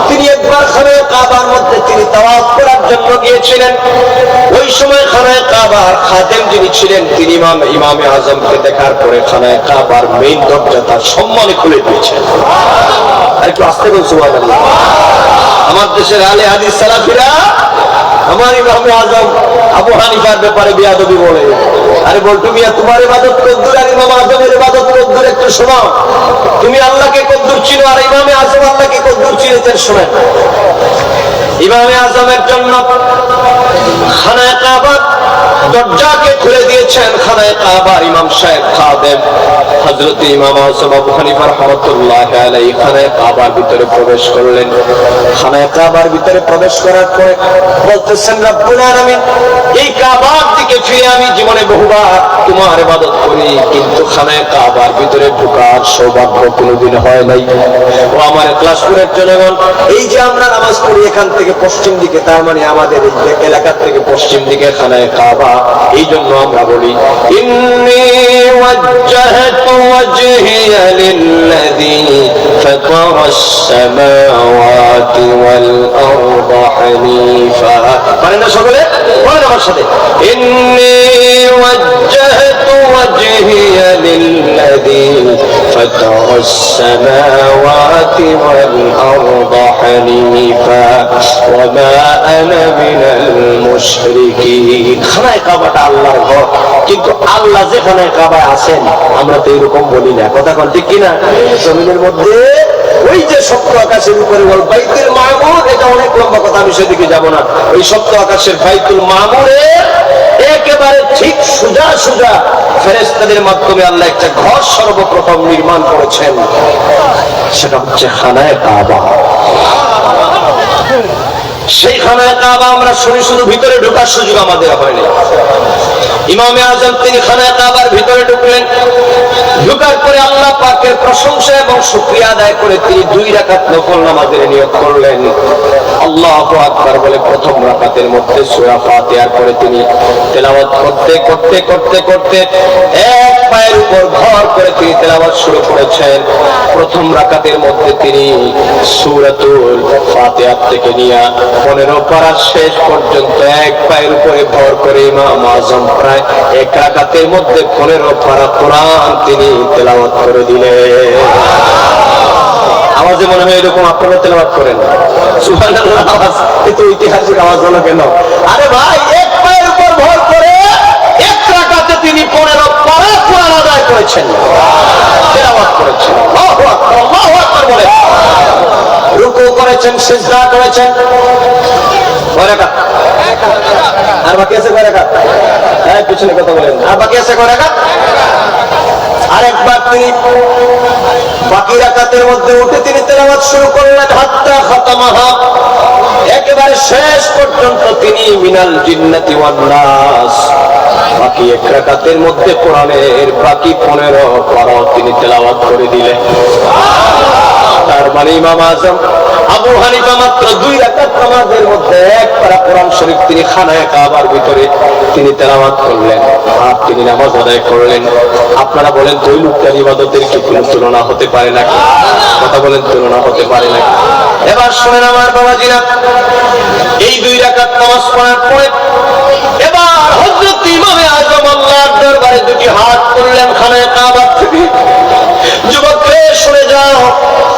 তিনি একবার খানায়ে কাবার মধ্যে তিনি তাওয়াফ করার জন্য গিয়েছিলেন। ওই সময় খানায়ে কাবার খাদেম যিনি ছিলেন তিনি ইমামে আযমকে দেখার পরে খানায়ে কাবার মেইন দরজা তার সম্মানে খুলে দিয়েছেন। আর একটু আস্তে বলুন সুবহানাল্লাহ। আমার দেশের আলে হাদিস সালাফিরা আমার ইমামে আজম আবু হানিফার ব্যাপারে বিয়াদবি বলে, আরে বলটু মিয়া তোমার ইবাদত কদ্দুর আর ইমাম আজমের ইবাদত কদ্দুর একটু শোনাও। তুমি আল্লাহকে কদ্দুর চিনো আর ইমামে আজম আল্লাহকে কদ্দুর চিনেছেন শোনেন। ইমামে আজমের জন্য খানায়ে কাবার দরজাকে খুলে দিয়েছেন খানায়ে কাবার ইমাম সাহেব খাদেম হযরত ইমাম আযম আবু হানিফা রাহমাতুল্লাহ আলাইহি খানায়ে কাবার ভিতরে প্রবেশ করলেন। খানায়ে কাবার ভিতরে প্রবেশ করার পরে বলতেছেন রব্বুল আলামিন এই কাবার দিকে ফিরে আমি জীবনে বহুবার তোমার ইবাদত করি, কিন্তু খানায়ে কাবার ভিতরে ঢোকার সৌভাগ্য কোনোদিন হয় নাই। ও আমার ক্লাসপুরের জনগণ, এই যে আমরা নামাজ পড়ি এখান থেকে পশ্চিম দিকে, তার মানে আমাদের এই এলাকা থেকে পশ্চিম দিকে খানায়ে কাবা। এই জন্য আমরা বলি ইন্নী ওয়াজ্জাহতু ওয়াজহিয়া লিল্লাযী ফাতারাস সামাওয়াতি ওয়াল আরদা হানিফা। পারেন না সকলে? বলেন আমার সাথে, ইন্নী ওয়াজ্জাহতু ওয়াজহিয়া লিল্লাযী ফাতারাস সামাওয়াতি ওয়াল আরদা হানিফা ওয়া মা আনা মিনাল মুশরিকিন। খানায়ে কাবাটা আল্লাহর ঘর, কিন্তু আল্লাহ যে খানায়ে কাবায় আছেন আমরা তো এরকম বলি না, কথা কোন ঠিক কিনা? জমিনের মধ্যে ওই যে সপ্ত আকাশের উপরে ওয়াল বাইতুল মামুর, এটা অনেক লম্বা কথা, আমি সেদিকে যাব না। ওই সপ্ত আকাশের বাইতুল মামুরে একেবারে ঠিক সোজা সোজা ফেরেশতাদের মাধ্যমে আল্লাহ একটা ঘর সর্বপ্রথম নির্মাণ করেছেন, সেটা হচ্ছে খানায়ে কাবা। সেই খানায়ে কাবা আমরা শুনি, শুধু ভিতরে ঢোকার সুযোগ আমাদের হয়নি। ইমামে আজম তিনি খানায়ে কাবার ভিতরে ঢুকলেন। ঢোকার পরে আল্লাহ পাকের প্রশংসা এবং শুকরিয়া আদায় করে তিনি 2 রাকাত নফল নামাজের নিয়ত করলেন। আল্লাহু আকবার বলে প্রথম রাকাতের মধ্যে সূরা ফাতিহার পরে তিনি তেলাওয়াত করতে করতে করতে করতে এক পায়ের উপর ভর করে তিনি তেলাওয়াত শুরু করেছেন। প্রথম রাকাতের মধ্যে তিনি সূরাতুল ফাতিহা থেকে নিয়ে 15 পারা শেষ পর্যন্ত এক পায়ের উপরে ভর করে ইমাম আজম প্রায় এক রাকাতের মধ্যে 15 পারা কোরআন তিনি তেলাওয়াত করে দিলেন। আওয়াজে মনে হয় এরকম আপনারা তেলাওয়াত করেন, সুবহানাল্লাহ। আওয়াজ এত ঐতিহাসিক আওয়াজ হলো কেন? আরে ভাই, এক পায়ের উপর ভর করে এক রাকাতে তিনি 15 পারা কোরআন আদায় করেছেন, তেলাওয়াত করেছেন। আল্লাহু আকবার, আল্লাহু আকবার বলে রুকু করেছেন, সিজদা করেছেন। কয় রাকাত? আর বাকি আছে কয় রাকাত? এই পিছনে কথা বলেন, আর বাকি আছে কয় রাকাত? আরেকবার তিনি বাকি রাকাতের মধ্যে উঠে তিনি তেলাওয়াত শুরু করলেন হাত্তা খাতামাহা, একেবারে শেষ পর্যন্ত তিনি মিনাল জিন্নাতি ওয়ান নাস, বাকি এক রাকাতের মধ্যে কোরআনের বাকি 15 পারা তিনি তেলাওয়াত করে দিলেন। তার মানে ইমাম আজম আবু হানিফা মাত্র 2 রাকাত নামাজের মধ্যে এক পারা কোরআন শরীফ তিনি খানায়ে কাবার ভিতরে তিনি তেলাওয়াত করলেন আর তিনি নামাজ আদায় করলেন। আপনারা বলেন দুই লোকটার ইবাদতের কি কোনো তুলনা হতে পারে নাকি? কথা বলেন, তুলনা হতে পারে নাকি? এবার শুনেন আমার বাবাজিরা, এই 2 রাকাত নামাজ পড়ার পরে এবার হযরত ইমামে আজম আল্লাহর দরবারে 2টি হাত তুললেন খানায়ে কাবা থেকে। যুবকরা শুনে যাও,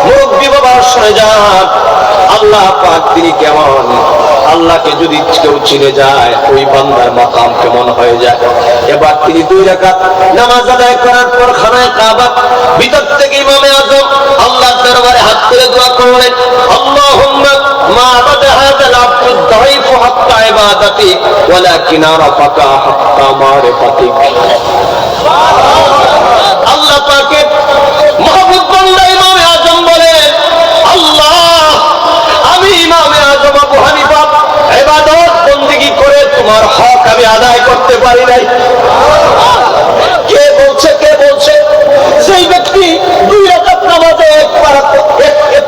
মুরব্বী বাবা শুনে যান, আল্লাহ পাক তিনি কেমন, আল্লাহকে যদি কেউ চিনে যায় ওই বান্দার মাকাম কেমন হয়ে যায়। এবার তিনি 2 রাকাত নামাজ আদায় করার পর খানায়ে কাবা ভিতর থেকে ইমামে আজম আল্লাহর দরবারে হাত তুলে দোয়া করলেন, আল্লাহুম্মা মা আবাদা হাযাল আবদুদ দাঈফ হাক্কা ইবাদাতি ওয়ালাকিন আরাফাকা হাক্কা মারিফাতিক। আল্লাহ পাকের মাহবুব বান্দা ইমামে আজম বলেন, আল্লাহ আমি ইমামে আজম আবু হানিফা ইবাদত বندگی করে তোমার হক আমি আদায় করতে পারি নাই। কে বলছে? কে বলছে? সেই ব্যক্তি 2 রাকাত নামাজে এক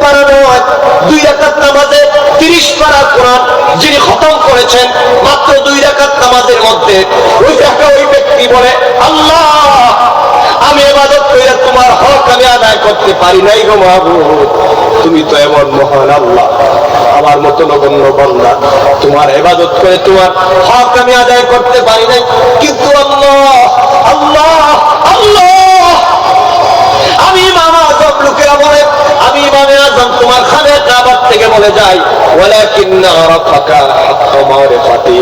পারা নয়, 2 রাকাত নামাজে 30 পারা কোরআন যিনি খতম করেছেন মাত্র 2 রাকাত নামাজের মধ্যে, ওই ব্যক্তি বলে, আল্লাহ আমি ইবাদত করে তোমার হক আমি আদায় করতে পারি নাই গো মাহবুব, তুমি তো এমন মহান আল্লাহ, আমার মতো নগণ্য বান্দা তোমার ইবাদত করে তোমার হক আমি আদায় করতে পারি নাই। কিন্তু আল্লাহ আল্লাহ আল্লাহ আমি ইমাম আজম, লোকেরা বলে আমি ইমামে আজম তোমার খানায়ে কাবা থেকে বলে যায় ওয়ালাকিন্না রাফাকা হাক্কা মারিফাতি,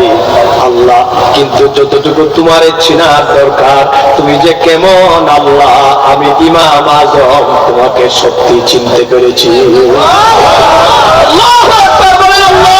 আল্লাহ কিন্তু যতটুকু তোমার চেনার দরকার, তুমি যে কেমন আল্লাহ, আমি ইমাম আজম তোমাকে সত্যি চিনতে পেরেছি। আল্লাহু আকবার, বলেন আল্লাহু